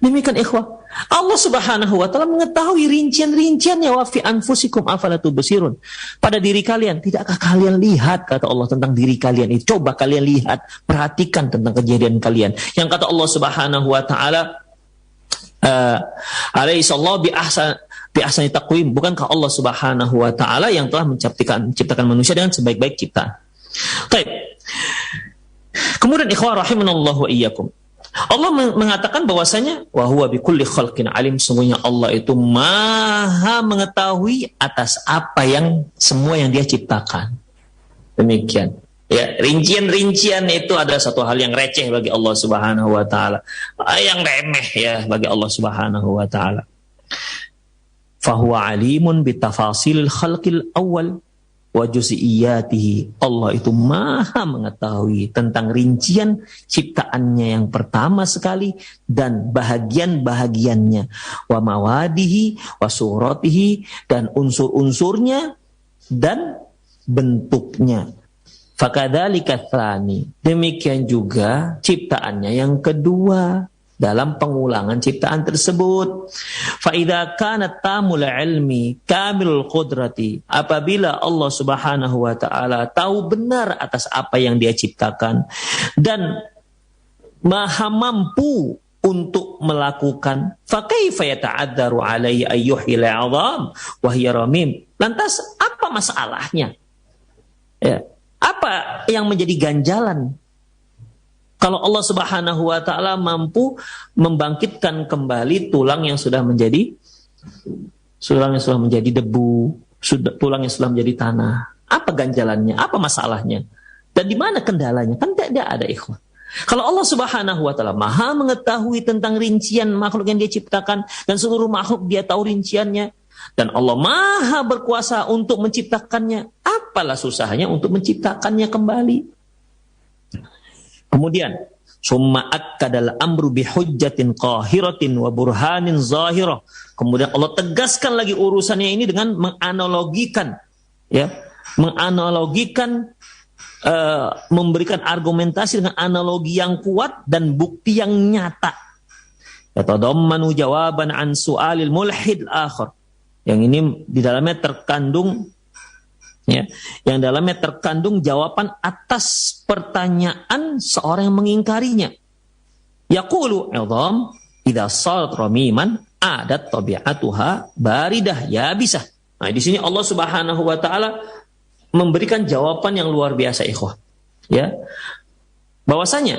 Demikian ikhwah. Allah Subhanahu wa taala mengetahui rincian-rinciannya. Wa fi anfusikum afala tubsirun. Pada diri kalian, tidakkah kalian lihat, kata Allah, tentang diri kalian itu? Coba kalian lihat, perhatikan tentang kejadian kalian. Yang kata Allah Subhanahu wa taala, alaihi sallallahu bi ahsani taqwim. Bukankah Allah Subhanahu wa taala yang telah menciptakan manusia dengan sebaik-baik ciptaan? Baik. Kemudian ikhwah rahimanallahu wa iyyakum. Allah mengatakan bahwasanya wa huwa bikulli khalqin alim, sungguhnya Allah itu maha mengetahui atas apa yang semua yang dia ciptakan. Demikian. Ya, rincian-rincian itu adalah satu hal yang receh bagi Allah Subhanahu wa taala. Yang remeh ya bagi Allah Subhanahu wa taala. Fahuwa alimun bitafasilil khalqil awal wa juz'iyatihi. Allah itu maha mengetahui tentang rincian ciptaannya yang pertama sekali dan bahagian-bahagiannya, wa mawadihi wa suratihi, dan unsur-unsurnya dan bentuknya. Fakadzalika tsani, demikian juga ciptaannya yang kedua dalam pengulangan ciptaan tersebut. Fa idza kana tamul ilmi kamilul qudrati, apabila Allah Subhanahu wa taala tahu benar atas apa yang dia ciptakan dan maha mampu untuk melakukan, fa kaifa yata'adzaru alaihi ayyuhil 'azam wa hiya ramim. Lantas apa masalahnya? Ya, apa yang menjadi ganjalan kalau Allah Subhanahu wa taala mampu membangkitkan kembali tulang yang sudah menjadi debu, tulang yang sudah menjadi tanah? Apa ganjalannya? Apa masalahnya? Dan di mana kendalanya? Kan tidak ada, ikhwan. Kalau Allah Subhanahu wa taala maha mengetahui tentang rincian makhluk yang dia ciptakan, dan seluruh makhluk dia tahu rinciannya, dan Allah maha berkuasa untuk menciptakannya, apalah susahnya untuk menciptakannya kembali? Kemudian summa akkadal amru bihujjatin qahiratin wa burhanin zahirah. Kemudian Allah tegaskan lagi urusannya ini dengan menganalogikan, ya, memberikan argumentasi dengan analogi yang kuat dan bukti yang nyata. Yatadammanu jawaban an su'alil mulhid akhar. Yang ini di dalamnya terkandung, ya, yang dalamnya terkandung jawaban atas pertanyaan seorang yang mengingkarinya. Yaqulu 'idham idza sarat ramiman adat tabi'atuha baridah yabisah. Nah, di sini Allah Subhanahu wa taala memberikan jawaban yang luar biasa, ikhwah. Ya. Bahwasanya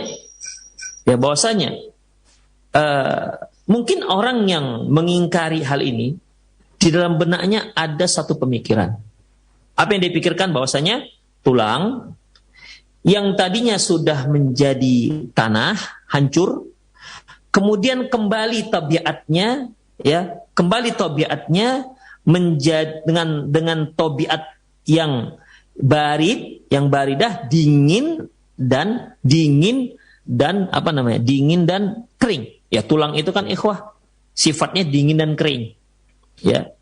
mungkin orang yang mengingkari hal ini di dalam benaknya ada satu pemikiran. Apa yang dipikirkan? Bahwasanya tulang yang tadinya sudah menjadi tanah, hancur, kemudian kembali tabiatnya, ya, kembali tabiatnya menjadi dengan tabiat yang barid, yang baridah, dingin dan kering. Ya, tulang itu kan, ikhwah, sifatnya dingin dan kering. Ya.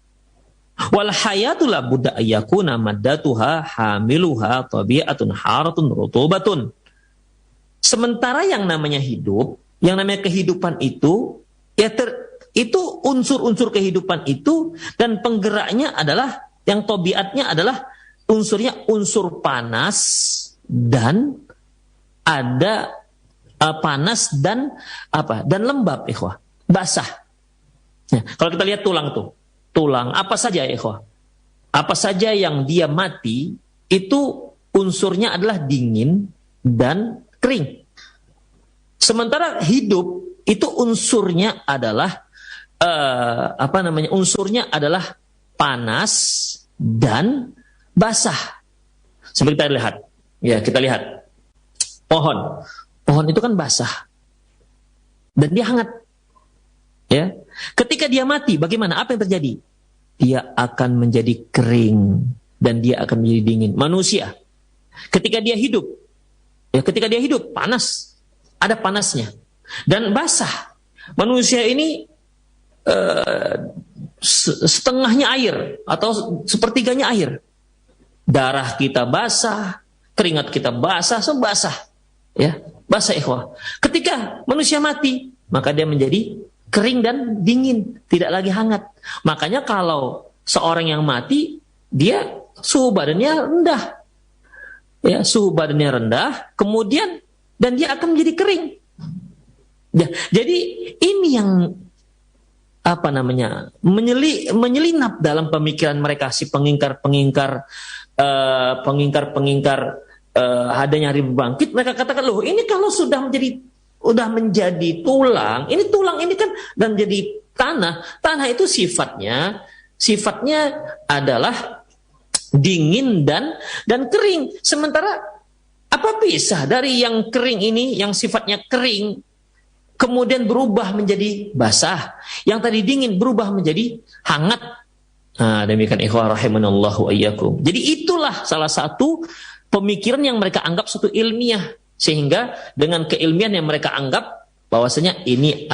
Wal hayatu la budda ayyakuna maddatuha hamiluha tabi'atun haratun rutubatun. Sementara yang namanya hidup, yang namanya kehidupan itu, ya itu unsur-unsur kehidupan itu, dan penggeraknya adalah, yang tabiatnya adalah unsurnya unsur panas dan ada panas dan dan lembab, ikhwah, basah. Nah, kalau kita lihat tulang apa saja, ikhwah, apa saja yang dia mati itu unsurnya adalah dingin dan kering. Sementara hidup itu unsurnya adalah unsurnya adalah panas dan basah. Seperti kita lihat, ya, kita lihat pohon itu kan basah dan dia hangat, ya. Ketika dia mati, bagaimana? Apa yang terjadi? Dia akan menjadi kering dan dia akan menjadi dingin. Manusia, ketika dia hidup panas, ada panasnya dan basah. Manusia ini setengahnya air atau sepertiganya air. Darah kita basah, keringat kita basah, semua basah, ya, basah, ikhwah. Ketika manusia mati, maka dia menjadi kering dan dingin, tidak lagi hangat. Makanya kalau seorang yang mati, dia suhu badannya rendah, ya, suhu badannya rendah, kemudian dan dia akan menjadi kering. Ya, jadi ini yang menyelinap dalam pemikiran mereka, si pengingkar adanya hari bangkit. Mereka katakan, loh, ini kalau sudah menjadi udah menjadi tulang, ini kan dan jadi tanah. Tanah itu sifatnya adalah dingin dan kering. Sementara apa bisa dari yang kering ini, yang sifatnya kering, kemudian berubah menjadi basah, yang tadi dingin berubah menjadi hangat. Nah, demikian ikhwah rahimanallahu wa iyyakum. Jadi itulah salah satu pemikiran yang mereka anggap suatu ilmiah, sehingga dengan keilmian yang mereka anggap bahwasanya ini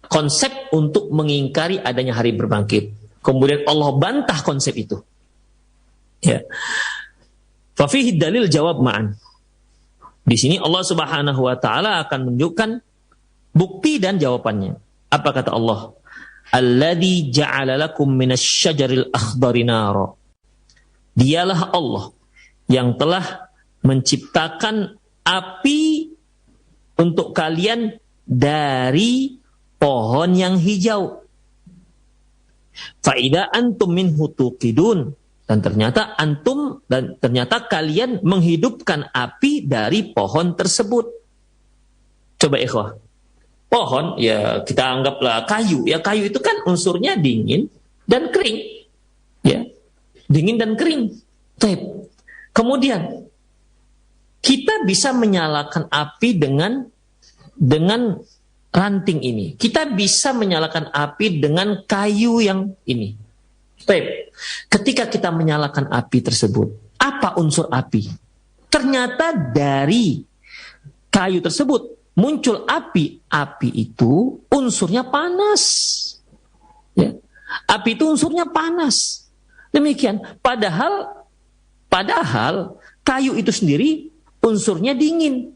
konsep untuk mengingkari adanya hari berbangkit. Kemudian Allah bantah konsep itu. Ya. Fa fihi dalil jawab ma'an. Di sini Allah Subhanahu wa taala akan menunjukkan bukti dan jawabannya. Apa kata Allah? Alladzi ja'ala lakum minasy-syajaril akhdari nara. Dialah Allah yang telah menciptakan api untuk kalian dari pohon yang hijau. Fa'ida antum minhu tuqidun. Dan ternyata kalian menghidupkan api dari pohon tersebut. Coba ikhwah. Pohon, ya kita anggaplah kayu. Ya kayu itu kan unsurnya dingin dan kering. Ya, dingin dan kering. Baik. Kemudian kita bisa menyalakan api dengan ranting ini. Kita bisa menyalakan api dengan kayu yang ini. Baik. Ketika kita menyalakan api tersebut, apa unsur api? Ternyata dari kayu tersebut muncul api. Api itu unsurnya panas. Ya. Api itu unsurnya panas. Demikian. Padahal kayu itu sendiri unsurnya dingin.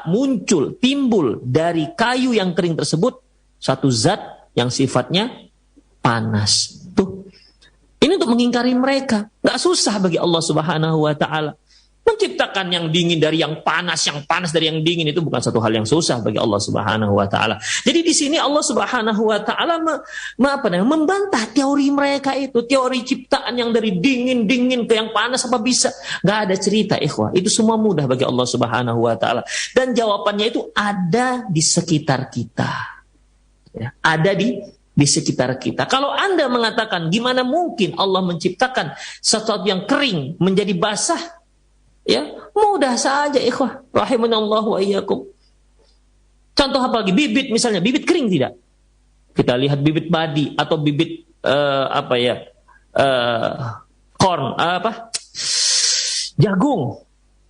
Muncul, timbul dari kayu yang kering tersebut satu zat yang sifatnya panas. Tuh. Ini untuk mengingkari mereka. Gak susah bagi Allah Subhanahu wa taala. Menciptakan yang dingin dari yang panas dari yang dingin itu bukan satu hal yang susah bagi Allah Subhanahu wa taala. Jadi di sini Allah Subhanahu wa taala membantah teori mereka itu, teori ciptaan yang dari dingin ke yang panas apa bisa? Enggak ada cerita, ikhwah. Itu semua mudah bagi Allah Subhanahu wa taala. Dan jawabannya itu ada di sekitar kita. Ya, ada di sekitar kita. Kalau Anda mengatakan gimana mungkin Allah menciptakan sesuatu yang kering menjadi basah? Ya, mudah saja ikhwah rahimanallahu wa iyyakum. Contoh apa lagi? Bibit misalnya, bibit kering tidak? Kita lihat bibit padi atau bibit corn jagung.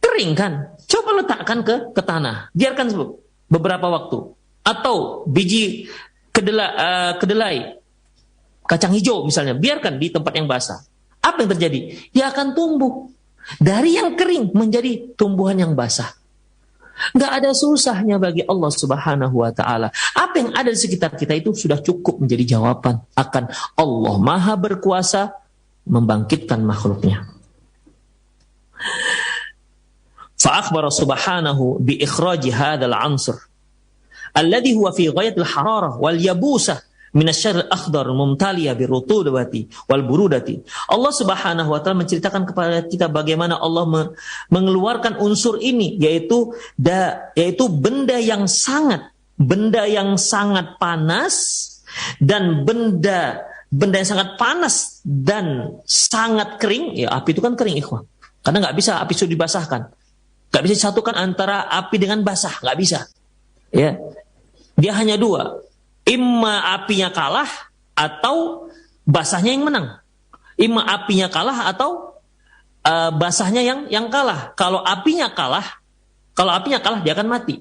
Kering kan? Coba letakkan ke tanah. Biarkan beberapa waktu. Atau biji kedelai kacang hijau misalnya, biarkan di tempat yang basah. Apa yang terjadi? Dia akan tumbuh. Dari yang kering menjadi tumbuhan yang basah. Nggak ada susahnya bagi Allah Subhanahu wa ta'ala. Apa yang ada di sekitar kita itu sudah cukup menjadi jawaban akan Allah Maha berkuasa membangkitkan makhluknya. Fa'akhbara subhanahu bi ikhraji hadzal 'ansur alladhi huwa fi ghayatil hararah wal yabusah minasyarril akhdar mumtaliya birutubati wal burudati. Allah Subhanahu wa taala menceritakan kepada kita bagaimana Allah mengeluarkan unsur ini, yaitu benda yang sangat panas dan benda yang sangat panas dan sangat kering. Ya, api itu kan kering, ikhwan. Karena nggak bisa api itu dibasahkan. Nggak bisa disatukan antara api dengan basah, nggak bisa. Ya, dia hanya dua. Imma apinya kalah atau basahnya yang menang. Imma apinya kalah atau basahnya yang kalah. Kalau apinya kalah dia akan mati.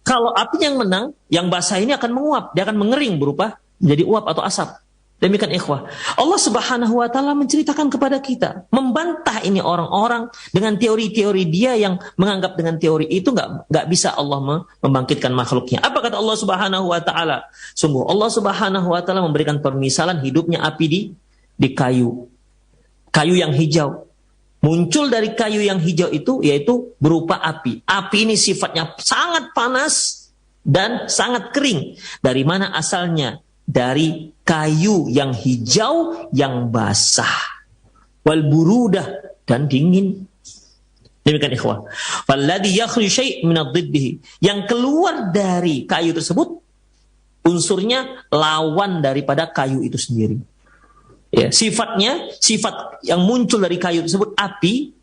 Kalau apinya yang menang, yang basah ini akan menguap, dia akan mengering berupa menjadi uap atau asap. Demikian ikhwah. Allah Subhanahu wa taala menceritakan kepada kita, membantah ini orang-orang dengan teori-teori dia yang menganggap dengan teori itu enggak bisa Allah membangkitkan makhluknya. Apa kata Allah Subhanahu wa taala? Sungguh Allah Subhanahu wa taala memberikan permisalan hidupnya api di kayu. Kayu yang hijau. Muncul dari kayu yang hijau itu yaitu berupa api. Api ini sifatnya sangat panas dan sangat kering. Dari mana asalnya? Dari kayu yang hijau yang basah, wal burudah dan dingin. Demikian ikhwah. Falladhi yakhruju syai' min ad-diddihi. Yang keluar dari kayu tersebut unsurnya lawan daripada kayu itu sendiri. Ya, sifatnya, sifat yang muncul dari kayu tersebut api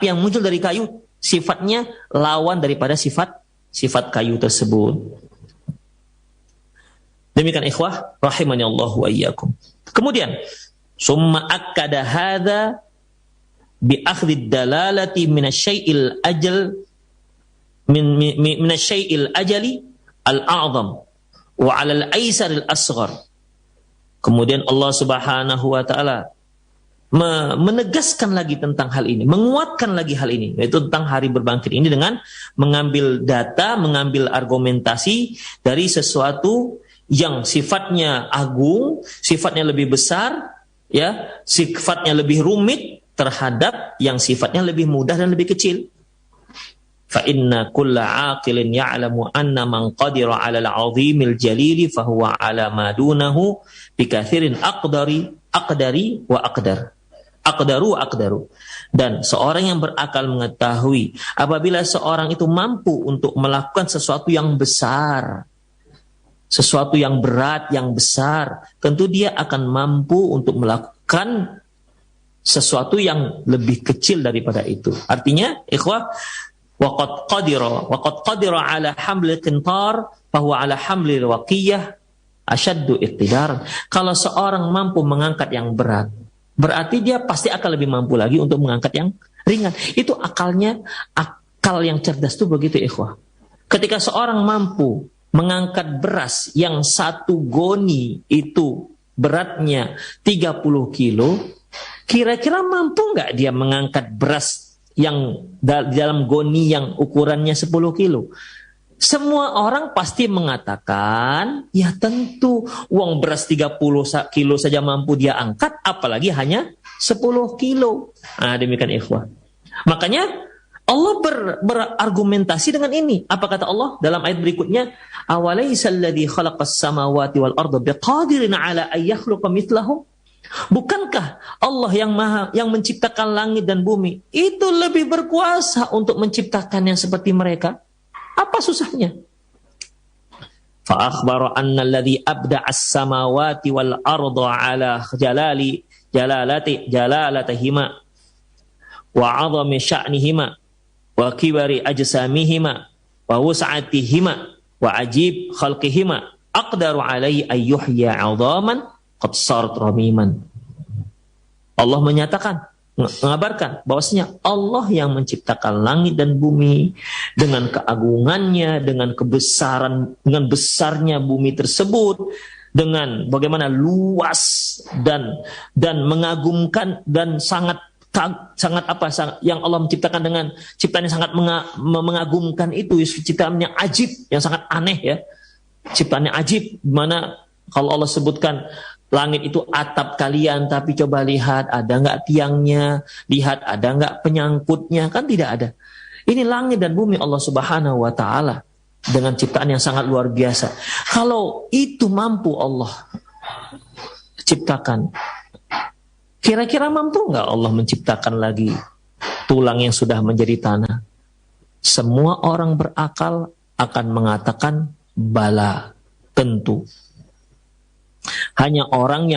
yang muncul dari kayu sifatnya lawan daripada sifat kayu tersebut. Demikian ikhwah rahimani Allah wa iyyakum. Kemudian summa akkada hadza bi akhdhi dalalati min asy-syai'il ajal min asy-syai'il ajali al-a'zam wa 'ala al-aisar al-asghar. Kemudian Allah Subhanahu wa taala menegaskan lagi tentang hal ini, menguatkan lagi hal ini, yaitu tentang hari berbangkit ini dengan mengambil data, mengambil argumentasi dari sesuatu yang sifatnya agung, sifatnya lebih besar, ya, sifatnya lebih rumit terhadap yang sifatnya lebih mudah dan lebih kecil. Fa inna kulla aqilin ya'lamu anna man qadira 'ala al-'azimil jalili fa huwa 'ala ma dunahu bikathirin aqdaru wa aqdaru. Dan seorang yang berakal mengetahui apabila seorang itu mampu untuk melakukan sesuatu yang besar, sesuatu yang berat, yang besar, tentu dia akan mampu untuk melakukan sesuatu yang lebih kecil daripada itu. Artinya, ikhwah, waqad qadira ala hamli qintar fahuwa ala hamli waqiyah asyaddu iqtidar. Kalau seorang mampu mengangkat yang berat, berarti dia pasti akan lebih mampu lagi untuk mengangkat yang ringan. Itu akalnya, akal yang cerdas itu begitu ikhwah. Ketika seorang mampu mengangkat beras yang 1 goni itu beratnya 30 kilo, kira-kira mampu nggak dia mengangkat beras yang dalam goni yang ukurannya 10 kilo? Semua orang pasti mengatakan, ya tentu uang beras 30 kilo saja mampu dia angkat, apalagi hanya 10 kilo. Nah, demikian ikhwah. Makanya Allah berargumentasi dengan ini. Apa kata Allah dalam ayat berikutnya? Awalaisal ladzi khalaqas samawati wal arda biqadirin ala ay yakhluqa mithlahum? Bukankah Allah yang menciptakan langit dan bumi itu lebih berkuasa untuk menciptakan yang seperti mereka? Apa susahnya? Fa akhbara anna alladzi abda'as samawati wal arda ala jalalatihima wa 'azami sya'nihima wa kibari ajsamihima wa wus'atihima wa ajib khalqihima aqdaru alaihi ay yuhya 'idhaman qad sarat ramiman. Allah menyatakan, mengabarkan bahwasanya Allah yang menciptakan langit dan bumi dengan keagungannya, dengan kebesaran, dengan besarnya bumi tersebut, dengan bagaimana luas dan mengagumkan dan sangat yang Allah menciptakan dengan ciptaan yang sangat mengagumkan itu, ciptaan yang ajib, yang sangat aneh ya. Ciptaan yang ajib, di mana kalau Allah sebutkan langit itu atap kalian, tapi coba lihat ada nggak tiangnya, lihat ada nggak penyangkutnya, kan tidak ada. Ini langit dan bumi Allah Subhanahu wa taala dengan ciptaan yang sangat luar biasa. Kalau itu mampu Allah ciptakan, kira-kira mampu nggak Allah menciptakan lagi tulang yang sudah menjadi tanah? Semua orang berakal akan mengatakan bala, tentu. Hanya orang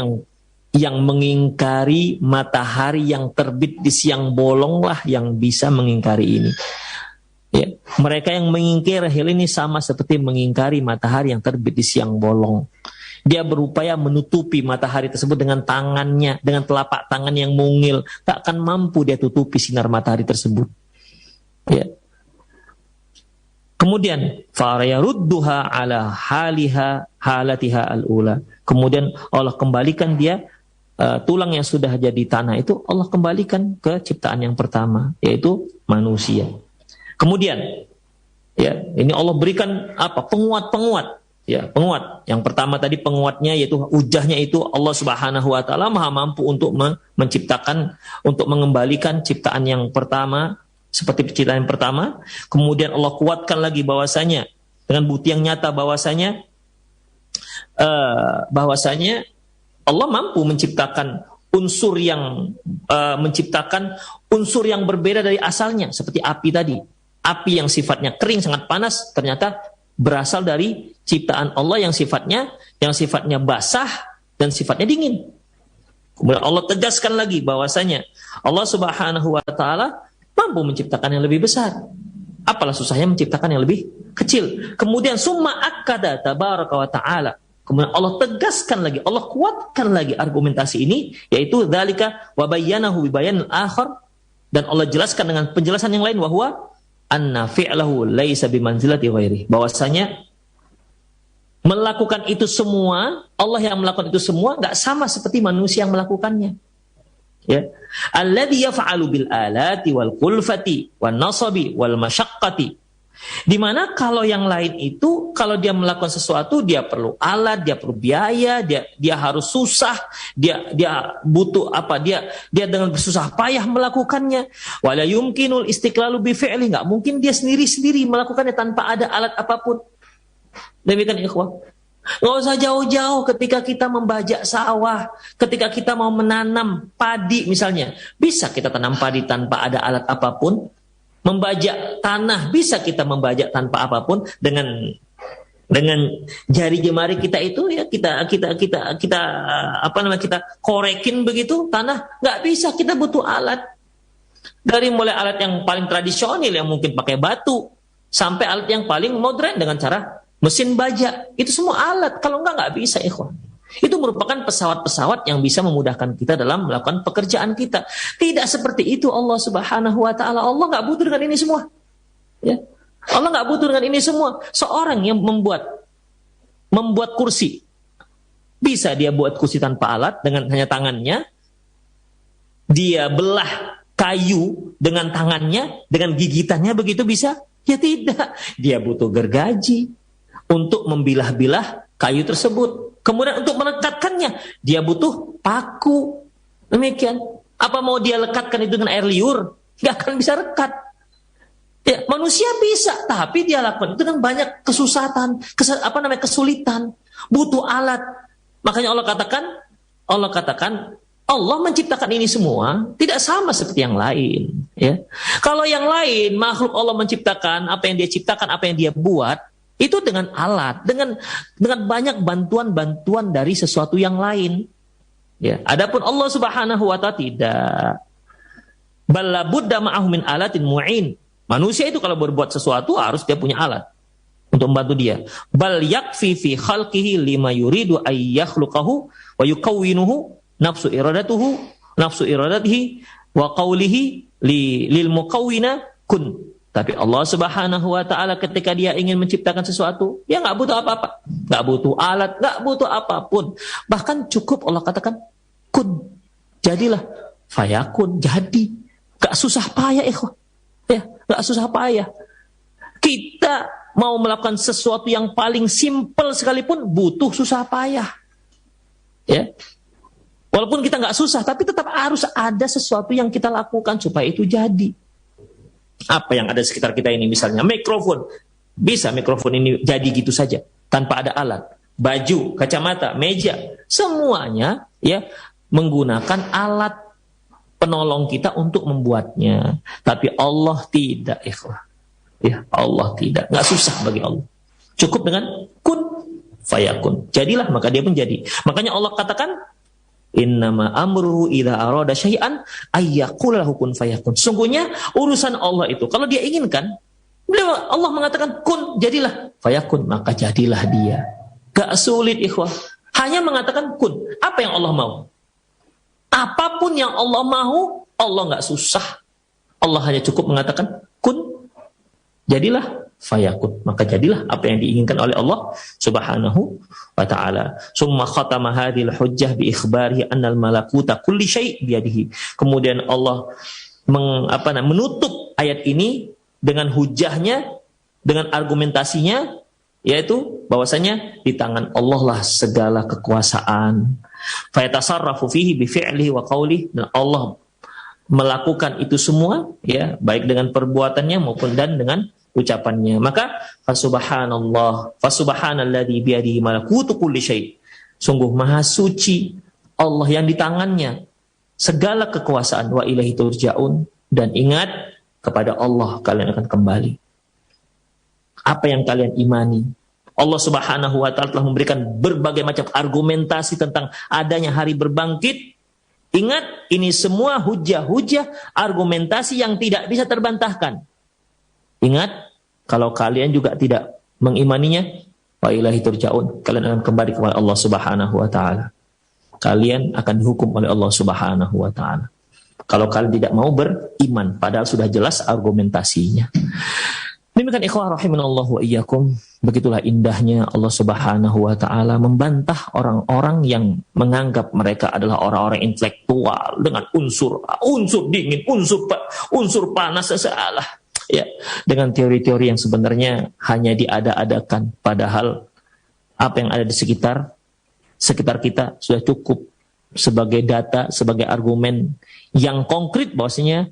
yang mengingkari matahari yang terbit di siang bolonglah yang bisa mengingkari ini. Ya, mereka yang mengingkari hal ini sama seperti mengingkari matahari yang terbit di siang bolong. Dia berupaya menutupi matahari tersebut dengan tangannya, dengan telapak tangan yang mungil. Tak akan mampu dia tutupi sinar matahari tersebut. Ya. Kemudian farayarudduha ala halatiha al-ula. Kemudian Allah kembalikan dia tulang yang sudah jadi tanah itu Allah kembalikan ke ciptaan yang pertama, yaitu manusia. Kemudian ya, ini Allah berikan apa? Penguat. Ya, penguat. Yang pertama tadi penguatnya yaitu hujahnya itu Allah Subhanahu wa taala Maha mampu untuk menciptakan, untuk mengembalikan ciptaan yang pertama seperti penciptaan yang pertama. Kemudian Allah kuatkan lagi bahwasanya dengan bukti yang nyata bahwasanya Allah mampu menciptakan unsur yang menciptakan unsur yang berbeda dari asalnya, seperti api tadi. Api yang sifatnya kering sangat panas ternyata berasal dari ciptaan Allah yang sifatnya basah dan sifatnya dingin. Kemudian Allah tegaskan lagi bahwasanya Allah Subhanahu wa taala mampu menciptakan yang lebih besar. Apalah susahnya menciptakan yang lebih kecil. Kemudian summa akkada tabaraka wa taala. Kemudian Allah tegaskan lagi, Allah kuatkan lagi argumentasi ini, yaitu dzalika wa bayyanahu bi bayanil akhar, dan Allah jelaskan dengan penjelasan yang lain, bahwa anna fi'lahu laisa bimanzilati ghairi, bahwasanya melakukan itu semua, Allah yang melakukan itu semua enggak sama seperti manusia yang melakukannya. Ya. Alladzi yaf'alu bil alati wal kulfati wan nasabi wal masyaqqati. Di mana kalau yang lain itu, kalau dia melakukan sesuatu, dia perlu alat, dia perlu biaya, dia harus susah, dia butuh apa, dia dengan bersusah payah melakukannya. Wala yumkinul istiqlalu bi fi'li, enggak mungkin dia sendiri-sendiri melakukannya tanpa ada alat apapun. Demikian ikhwah. Nggak usah jauh-jauh ketika kita membajak sawah, ketika kita mau menanam padi misalnya. Bisa kita tanam padi tanpa ada alat apapun. Membajak tanah, bisa kita membajak tanpa apapun, dengan jari jemari kita itu ya kita korekin begitu tanah. Nggak bisa, kita butuh alat. Dari mulai alat yang paling tradisional yang mungkin pakai batu, sampai alat yang paling modern dengan cara mesin bajak, itu semua alat. Kalau nggak bisa, ikhwan. Itu merupakan pesawat-pesawat yang bisa memudahkan kita dalam melakukan pekerjaan kita. Tidak seperti itu Allah Subhanahu wa taala. Allah nggak butuh dengan ini semua. Ya. Allah nggak butuh dengan ini semua. Seorang yang membuat kursi, bisa dia buat kursi tanpa alat dengan hanya tangannya. Dia belah kayu dengan tangannya, dengan gigitannya, begitu bisa? Ya tidak. Dia butuh gergaji untuk membilah-bilah kayu tersebut. Kemudian untuk melekatkannya, dia butuh paku. Demikian. Apa mau dia lekatkan itu dengan air liur? Nggak akan bisa rekat. Ya, manusia bisa, tapi dia lakukan itu dengan banyak kesusahan, kesulitan. Butuh alat. Makanya Allah katakan, Allah menciptakan ini semua tidak sama seperti yang lain. Ya. Kalau yang lain, makhluk Allah menciptakan, apa yang dia ciptakan, apa yang dia buat, itu dengan alat, dengan banyak bantuan-bantuan dari sesuatu yang lain. Ya, adapun Allah Subhanahu wa taala tidak. Bal budda ma'ahu min alatin mu'in. Manusia itu kalau berbuat sesuatu harus dia punya alat untuk membantu dia. Bal yakfi fi khalqihi lima yuridu ay yakhluqahu wa yukawwinuhu nafsu iradatihi wa qawlihi lil mukawwina kun. Tapi Allah Subhanahu wa taala ketika dia ingin menciptakan sesuatu, dia nggak butuh apa-apa, nggak butuh alat, nggak butuh apapun. Bahkan cukup Allah katakan kun, jadilah, fayakun, jadi. Nggak susah payah, ikhwan. Ya, nggak susah payah. Kita mau melakukan sesuatu yang paling simpel sekalipun butuh susah payah. Ya. Walaupun kita nggak susah, tapi tetap harus ada sesuatu yang kita lakukan supaya itu jadi. Apa yang ada sekitar kita ini, misalnya mikrofon. Bisa mikrofon ini jadi gitu saja tanpa ada alat. Baju, kacamata, meja, semuanya ya menggunakan alat penolong kita untuk membuatnya. Tapi Allah tidak, ikhwah. Ya, Allah tidak. Nggak susah bagi Allah. Cukup dengan kun fayakun. Jadilah, maka dia pun jadi. Makanya Allah katakan, innama amruhu idza arada syai'an ayyaqul lahu kun fayakun. Sungguhnya urusan Allah itu kalau dia inginkan, Allah mengatakan kun, jadilah, fayakun, maka jadilah dia. Gak sulit, ikhwah. Hanya mengatakan kun. Apa yang Allah mau? Apapun yang Allah mau, Allah gak susah. Allah hanya cukup mengatakan kun, jadilah, fayakun, maka jadilah apa yang diinginkan oleh Allah Subhanahu wa taala. Summa khatama hadhil hujjah bi ikhbarihi annal malakuta kulli syai' biyadihi. Kemudian Allah menutup ayat ini dengan hujahnya, dengan argumentasinya, yaitu bahwasanya di tangan Allah lah segala kekuasaan. Fa yatasarrafu fihi bi fi'lihi wa qawlihi, dan Allah melakukan itu semua ya, baik dengan perbuatannya maupun dan dengan ucapannya. Maka fasubhanalladzi biyadihi malakutu kulli syai'. Sungguh maha suci Allah yang di tangannya segala kekuasaan, wa ilaihi turja'un, dan ingat kepada Allah kalian akan kembali. Apa yang kalian imani? Allah Subhanahu wa taala telah memberikan berbagai macam argumentasi tentang adanya hari berbangkit. Ingat, ini semua hujah-hujah argumentasi yang tidak bisa terbantahkan. Ingat, kalau kalian juga tidak mengimaninya, wa ilaihi turja'un, kalian akan kembali kepada Allah Subhanahu wa taala. Kalian akan dihukum oleh Allah Subhanahu wa taala. Kalau kalian tidak mau beriman, padahal sudah jelas argumentasinya. Demikian ikhwah rahimanallahu wa iyyakum, begitulah indahnya Allah Subhanahu wa taala membantah orang-orang yang menganggap mereka adalah orang-orang intelektual dengan unsur dingin, unsur panas sesalah. Ya, dengan teori-teori yang sebenarnya hanya diada-adakan, padahal apa yang ada di sekitar kita sudah cukup sebagai data, sebagai argumen yang konkret bahwasanya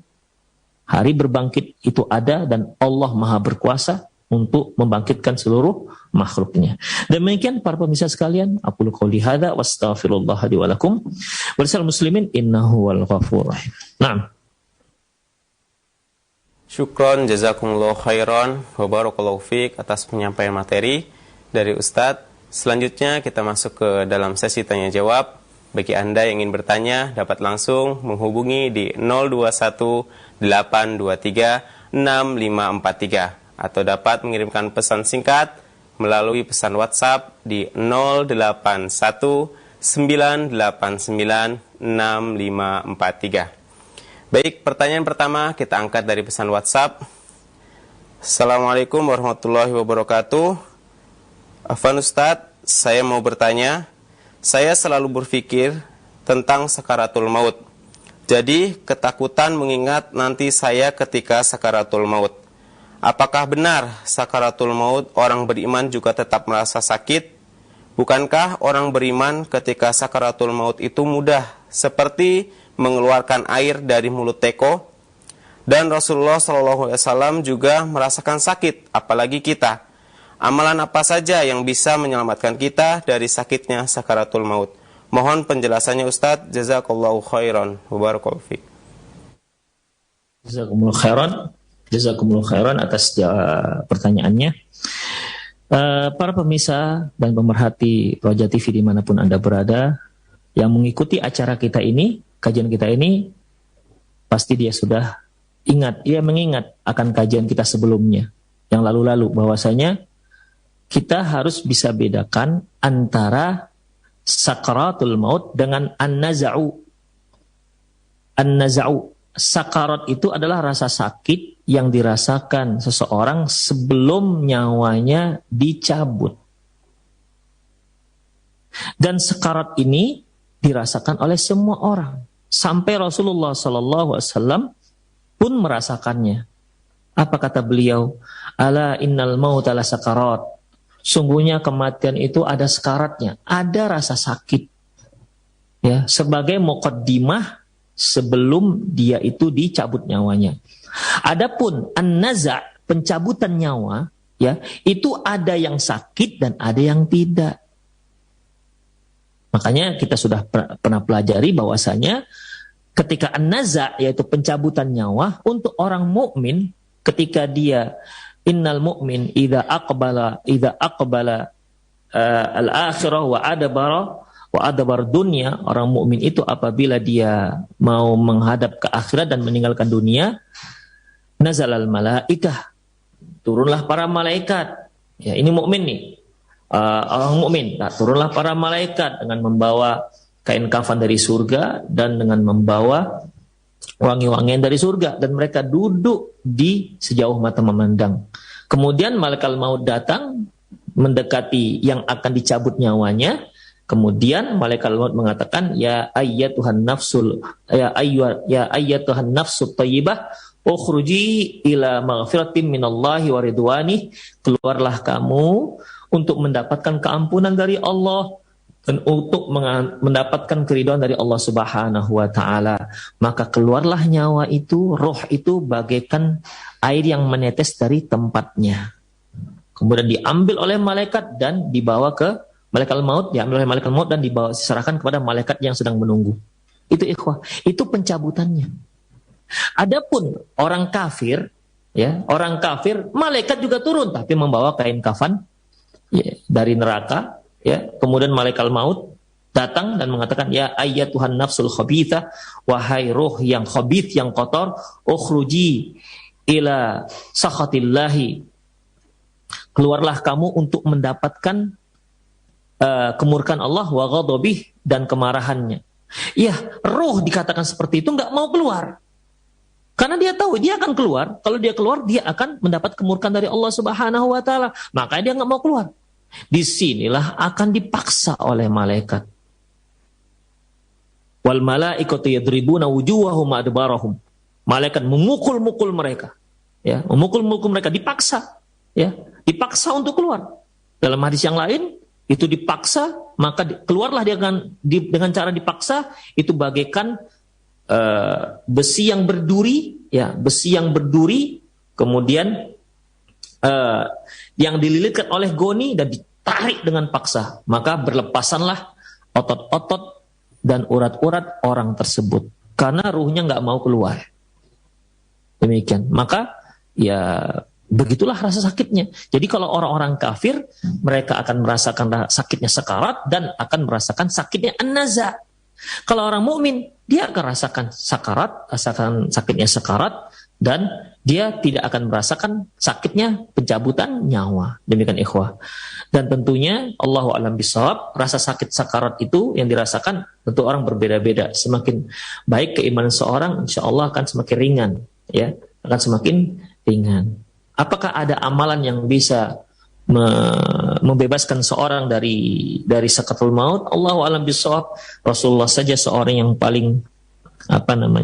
hari berbangkit itu ada dan Allah Maha berkuasa untuk membangkitkan seluruh makhluknya. Demikian para pemirsa sekalian, aqulu qouli hadza wa astaghfirullah li wa lakum wa lisal muslimin innahu wal ghafurur rahim. Naam. Syukron jazakumullah khairan wa barakallahu fiik atas penyampaian materi dari Ustadz. Selanjutnya kita masuk ke dalam sesi tanya jawab. Bagi Anda yang ingin bertanya dapat langsung menghubungi di 0218236543 atau dapat mengirimkan pesan singkat melalui pesan WhatsApp di 0819896543. Baik, pertanyaan pertama kita angkat dari pesan WhatsApp. Assalamualaikum warahmatullahi wabarakatuh. Afwan Ustadz, saya mau bertanya. Saya selalu berpikir tentang sakaratul maut. Jadi ketakutan mengingat nanti saya ketika sakaratul maut. Apakah benar sakaratul maut orang beriman juga tetap merasa sakit? Bukankah orang beriman ketika sakaratul maut itu mudah seperti mengeluarkan air dari mulut teko? Dan Rasulullah SAW juga merasakan sakit, apalagi kita. Amalan apa saja yang bisa menyelamatkan kita dari sakitnya sakaratul maut? Mohon penjelasannya Ustadz. Jazakallahu khairan wa barakallahu fiik. Jazakumullah khairan atas pertanyaannya. Para pemirsa dan pemerhati Roja TV dimanapun Anda berada, yang mengikuti acara kita ini, kajian kita ini, pasti dia sudah mengingat akan kajian kita sebelumnya yang lalu-lalu, bahwasanya kita harus bisa bedakan antara sakaratul maut dengan an-naza'u. An-naza'u, sakarat itu adalah rasa sakit yang dirasakan seseorang sebelum nyawanya dicabut. Dan sakarat ini dirasakan oleh semua orang. Sampai Rasulullah SAW pun merasakannya. Apa kata beliau? Ala innal mauta la sakarat. Sungguhnya kematian itu ada sekaratnya, ada rasa sakit. Ya, sebagai muqaddimah sebelum dia itu dicabut nyawanya. Adapun an-naza', pencabutan nyawa, ya, itu ada yang sakit dan ada yang tidak. Makanya kita sudah pernah pelajari bahwasanya ketika an-naza', yaitu pencabutan nyawa, untuk orang mukmin ketika dia innal mu'min idza aqbala al-akhirah wa adbar dunya, orang mukmin itu apabila dia mau menghadap ke akhirat dan meninggalkan dunia, nazalal malaikah, turunlah para malaikat. Ya, ini mukmin nih. Orang mukmin, nah, turunlah para malaikat dengan membawa kain kafan dari surga dan dengan membawa wangi-wangian dari surga, dan mereka duduk di sejauh mata memandang. Kemudian malaikat maut datang mendekati yang akan dicabut nyawanya. Kemudian malaikat maut mengatakan, ya ayyatuhan nafsul thayyibah ukhruji ila maghfiratin minallahi wa ridwani. Keluarlah kamu untuk mendapatkan keampunan dari Allah dan untuk mendapatkan keridhaan dari Allah Subhanahu wa taala. Maka keluarlah nyawa itu, roh itu bagaikan air yang menetes dari tempatnya. Kemudian diambil oleh malaikat dan dibawa ke malaikat maut, diambil oleh malaikat maut dan dibawa, diserahkan kepada malaikat yang sedang menunggu. Itu ikhwah, itu pencabutannya. Adapun orang kafir, ya, orang kafir, malaikat juga turun tapi membawa kain kafan ya, dari neraka, ya. Kemudian malaikat maut datang dan mengatakan, ya ayyatuhan nafsul khabithah, wahai ruh yang khabith, yang kotor, ukhruji ila sakhatillahi, keluarlah kamu untuk mendapatkan kemurkaan Allah, wa ghadabih, dan kemarahannya. Ya, ruh dikatakan seperti itu nggak mau keluar. Karena dia tahu dia akan keluar. Kalau dia keluar, dia akan mendapat kemurkaan dari Allah Subhanahu wa taala. Makanya dia nggak mau keluar. Disinilah akan dipaksa oleh malaikat. Wal malaikatu yadribuna wujuhahum adbarahum. Malaikat memukul-mukul mereka. Ya, memukul-mukul mereka, dipaksa. Ya, dipaksa untuk keluar. Dalam hadis yang lain, itu dipaksa, maka keluarlah dia dengan cara dipaksa, itu bagaikan besi yang berduri, ya, besi yang berduri, kemudian yang dililitkan oleh goni dan ditarik dengan paksa, maka berlepasanlah otot-otot dan urat-urat orang tersebut, karena ruhnya nggak mau keluar. Demikian, maka ya begitulah rasa sakitnya. Jadi kalau orang-orang kafir, mereka akan merasakan sakitnya sekarat dan akan merasakan sakitnya an-naza. Kalau orang mukmin, dia akan rasakan sakarat, rasakan sakitnya sekarat, dan dia tidak akan merasakan sakitnya pencabutan nyawa. Demikian ikhwah. Dan tentunya Allahu a'lam bishawab, rasa sakit sakarat itu yang dirasakan tentu orang berbeda-beda. Semakin baik keimanan seorang, insya Allah akan semakin ringan, ya, akan semakin ringan. Apakah ada amalan yang bisa membebaskan seorang dari sakaratul maut? Allahu a'lam bishawab. Rasulullah saja seorang yang paling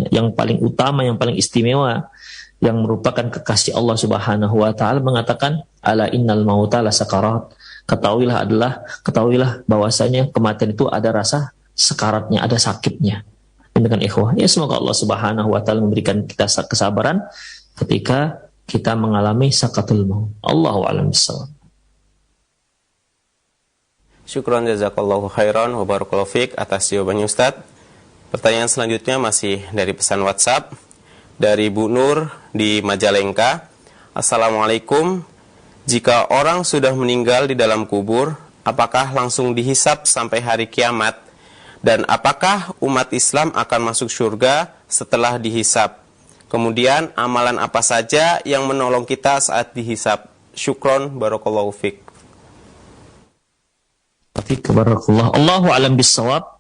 yang paling utama, yang paling istimewa, yang merupakan kekasih Allah Subhanahu wa taala, mengatakan, ala innal mauta la sakarat. Ketahuilah bahwasanya kematian itu ada rasa sekaratnya, ada sakitnya. Demikian ikhwah. Ya, semoga Allah Subhanahu wa taala memberikan kita kesabaran ketika kita mengalami sakaratul maut. Allahu a'lam bishawab. Syukran jazakallahu khairan wa barakallahu fiik atas jawabannya Ustaz. Pertanyaan selanjutnya masih dari pesan WhatsApp dari Bu Nur di Majalengka. Assalamualaikum. Jika orang sudah meninggal di dalam kubur, apakah langsung dihisap sampai hari kiamat? Dan apakah umat Islam akan masuk surga setelah dihisap? Kemudian amalan apa saja yang menolong kita saat dihisap? Syukron barakallahu fiik. Barakallah. Allahu a'lam bishawab.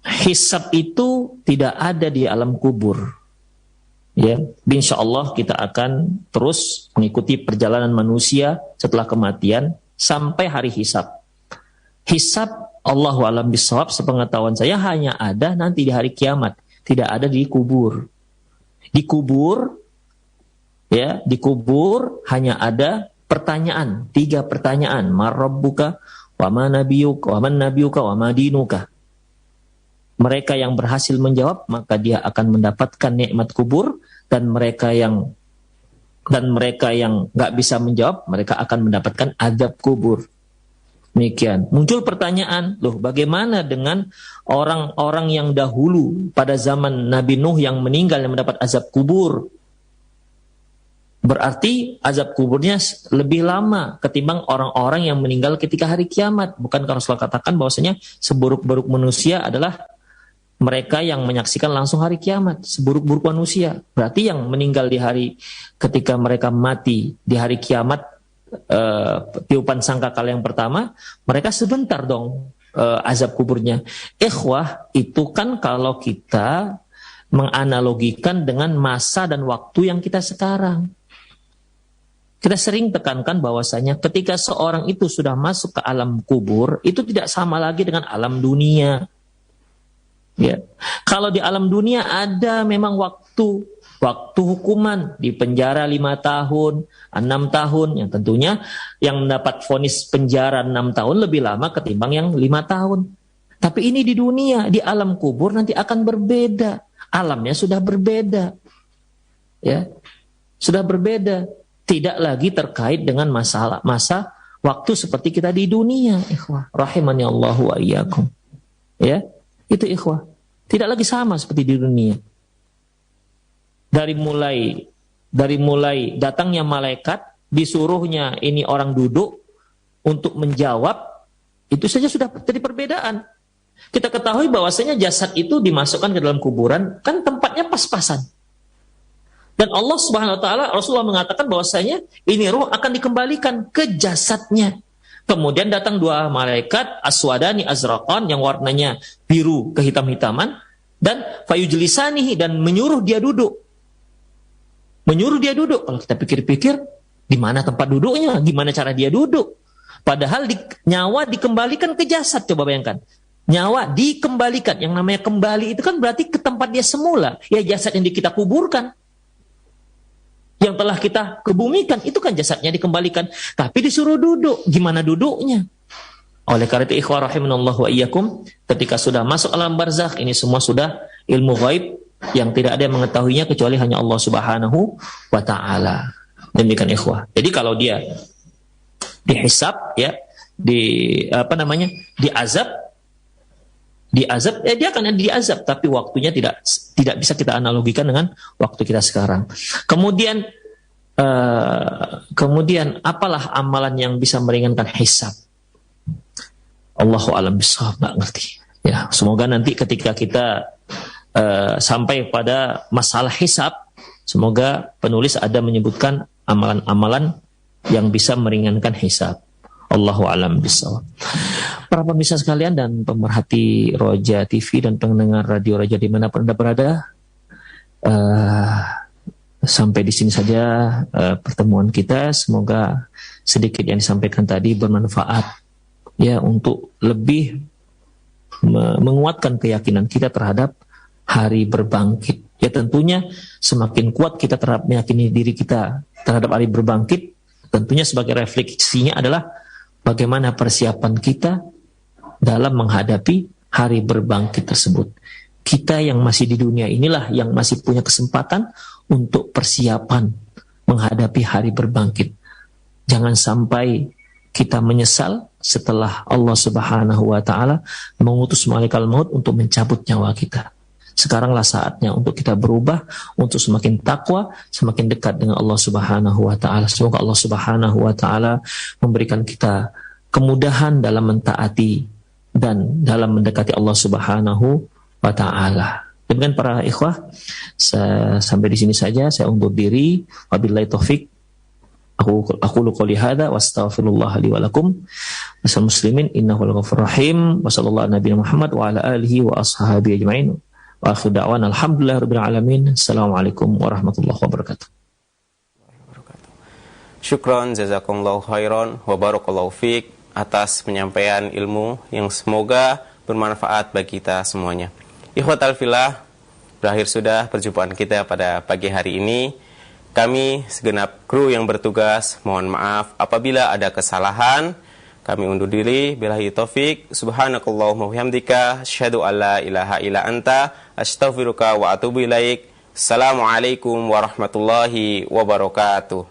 Hisab itu tidak ada di alam kubur. Ya, insyaallah kita akan terus mengikuti perjalanan manusia setelah kematian sampai hari hisab. Hisab, Allahu a'lam bishawab, sepengetahuan saya hanya ada nanti di hari kiamat, tidak ada di kubur. Di kubur, ya, di kubur hanya ada pertanyaan, 3 pertanyaan. Marabbuka, wa ma nabiyuka, wa man nabiyuka, wa ma dinuka. Mereka yang berhasil menjawab, maka dia akan mendapatkan nikmat kubur, dan mereka yang nggak bisa menjawab, mereka akan mendapatkan azab kubur. Demikian. Muncul pertanyaan, loh, bagaimana dengan orang-orang yang dahulu pada zaman Nabi Nuh yang meninggal yang mendapat azab kubur? Berarti azab kuburnya lebih lama ketimbang orang-orang yang meninggal ketika hari kiamat. Bukankah Rasulullah katakan bahwasanya seburuk-buruk manusia adalah mereka yang menyaksikan langsung hari kiamat, seburuk-buruk manusia. Berarti yang meninggal di hari ketika mereka mati di hari kiamat, tiupan sangkakala yang pertama, mereka sebentar dong azab kuburnya. Ikhwah, itu kan kalau kita menganalogikan dengan masa dan waktu yang kita sekarang. Kita sering tekankan bahwasanya ketika seorang itu sudah masuk ke alam kubur, itu tidak sama lagi dengan alam dunia. Ya. Kalau di alam dunia ada memang waktu hukuman, di penjara 5 tahun, 6 tahun, yang tentunya yang mendapat vonis penjara 6 tahun lebih lama ketimbang yang 5 tahun. Tapi ini di dunia, di alam kubur nanti akan berbeda. Alamnya sudah berbeda. Ya. Sudah berbeda. Tidak lagi terkait dengan masa waktu seperti kita di dunia, ikhwah. Rahimani Allahu wa iyyakum. Ya. Itu ikhwah. Tidak lagi sama seperti di dunia. Dari mulai datangnya malaikat, disuruhnya ini orang duduk untuk menjawab, itu saja sudah jadi perbedaan. Kita ketahui bahwasanya jasad itu dimasukkan ke dalam kuburan, kan tempatnya pas-pasan. Dan Allah Subhanahu wa taala, Rasulullah mengatakan bahwasanya ini ruh akan dikembalikan ke jasadnya. Kemudian datang dua malaikat aswadani azraqan yang warnanya biru kehitam-hitaman dan fayujlisanihi, dan menyuruh dia duduk. Menyuruh dia duduk. Kalau kita pikir-pikir, di mana tempat duduknya? Gimana cara dia duduk? Padahal nyawa dikembalikan ke jasad. Coba bayangkan. Nyawa dikembalikan. Yang namanya kembali itu kan berarti ke tempat dia semula. Ya jasad yang kita kuburkan, yang telah kita kebumikan, itu kan jasadnya dikembalikan. Tapi disuruh duduk. Gimana duduknya? Oleh karena itu, ikhwah rahimanallahu wa iyyakum, ketika sudah masuk alam barzakh, ini semua sudah ilmu ghaib yang tidak ada yang mengetahuinya kecuali hanya Allah Subhanahu wa taala. Demikian ikhwah. Jadi kalau dia dihisab, ya, diazab, dia akan diazab, tapi waktunya tidak bisa kita analogikan dengan waktu kita sekarang. Kemudian apalah amalan yang bisa meringankan hisab? Allahu a'lam bishawab, nggak ngerti. Ya, semoga nanti ketika kita sampai pada masalah hisab, semoga penulis ada menyebutkan amalan-amalan yang bisa meringankan hisab. Allahu a'lam bishawab. Para pemirsa sekalian dan pemerhati Roja TV dan pendengar Radio Roja dimanapun Anda berada, sampai di sini saja pertemuan kita. Semoga sedikit yang disampaikan tadi bermanfaat, ya, untuk lebih menguatkan keyakinan kita terhadap hari berbangkit. Ya, tentunya semakin kuat kita terhadap meyakini diri kita terhadap hari berbangkit, tentunya sebagai refleksinya adalah bagaimana persiapan kita dalam menghadapi hari berbangkit tersebut. Kita yang masih di dunia inilah yang masih punya kesempatan untuk persiapan menghadapi hari berbangkit. Jangan sampai kita menyesal setelah Allah Subhanahu wa taala mengutus malaikat maut untuk mencabut nyawa kita. Sekaranglah saatnya untuk kita berubah, untuk semakin takwa, semakin dekat dengan Allah Subhanahu wa taala. Semoga Allah Subhanahu wa taala memberikan kita kemudahan dalam mentaati dan dalam mendekati Allah Subhanahu wa taala. Demikian para ikhwah, sampai di sini saja saya undur diri. Wabillahi taufik. Aku qouli hadza wa astaghfirullah li wa lakum. Wasal muslimin innahu al-ghafurur rahim. Wa sallallahu ala nabiyina Muhammad wa ala alihi wa ashabihi ajmain. Wa akhiru da'wana alhamdulillahirabbil alamin. Assalamualaikum warahmatullahi wabarakatuh. Syukron jazakumullahu khairan wa barakallahu fiik atas penyampaian ilmu yang semoga bermanfaat bagi kita semuanya. Ikhwatal fillah, berakhir sudah perjumpaan kita pada pagi hari ini. Kami segenap kru yang bertugas mohon maaf apabila ada kesalahan. Kami undur diri. Billahi taufik. Subhanakallahumma wa bihamdika asyhadu an la ilaha illa anta astaghfiruka wa atubu ilaik. Assalamualaikum warahmatullahi wabarakatuh.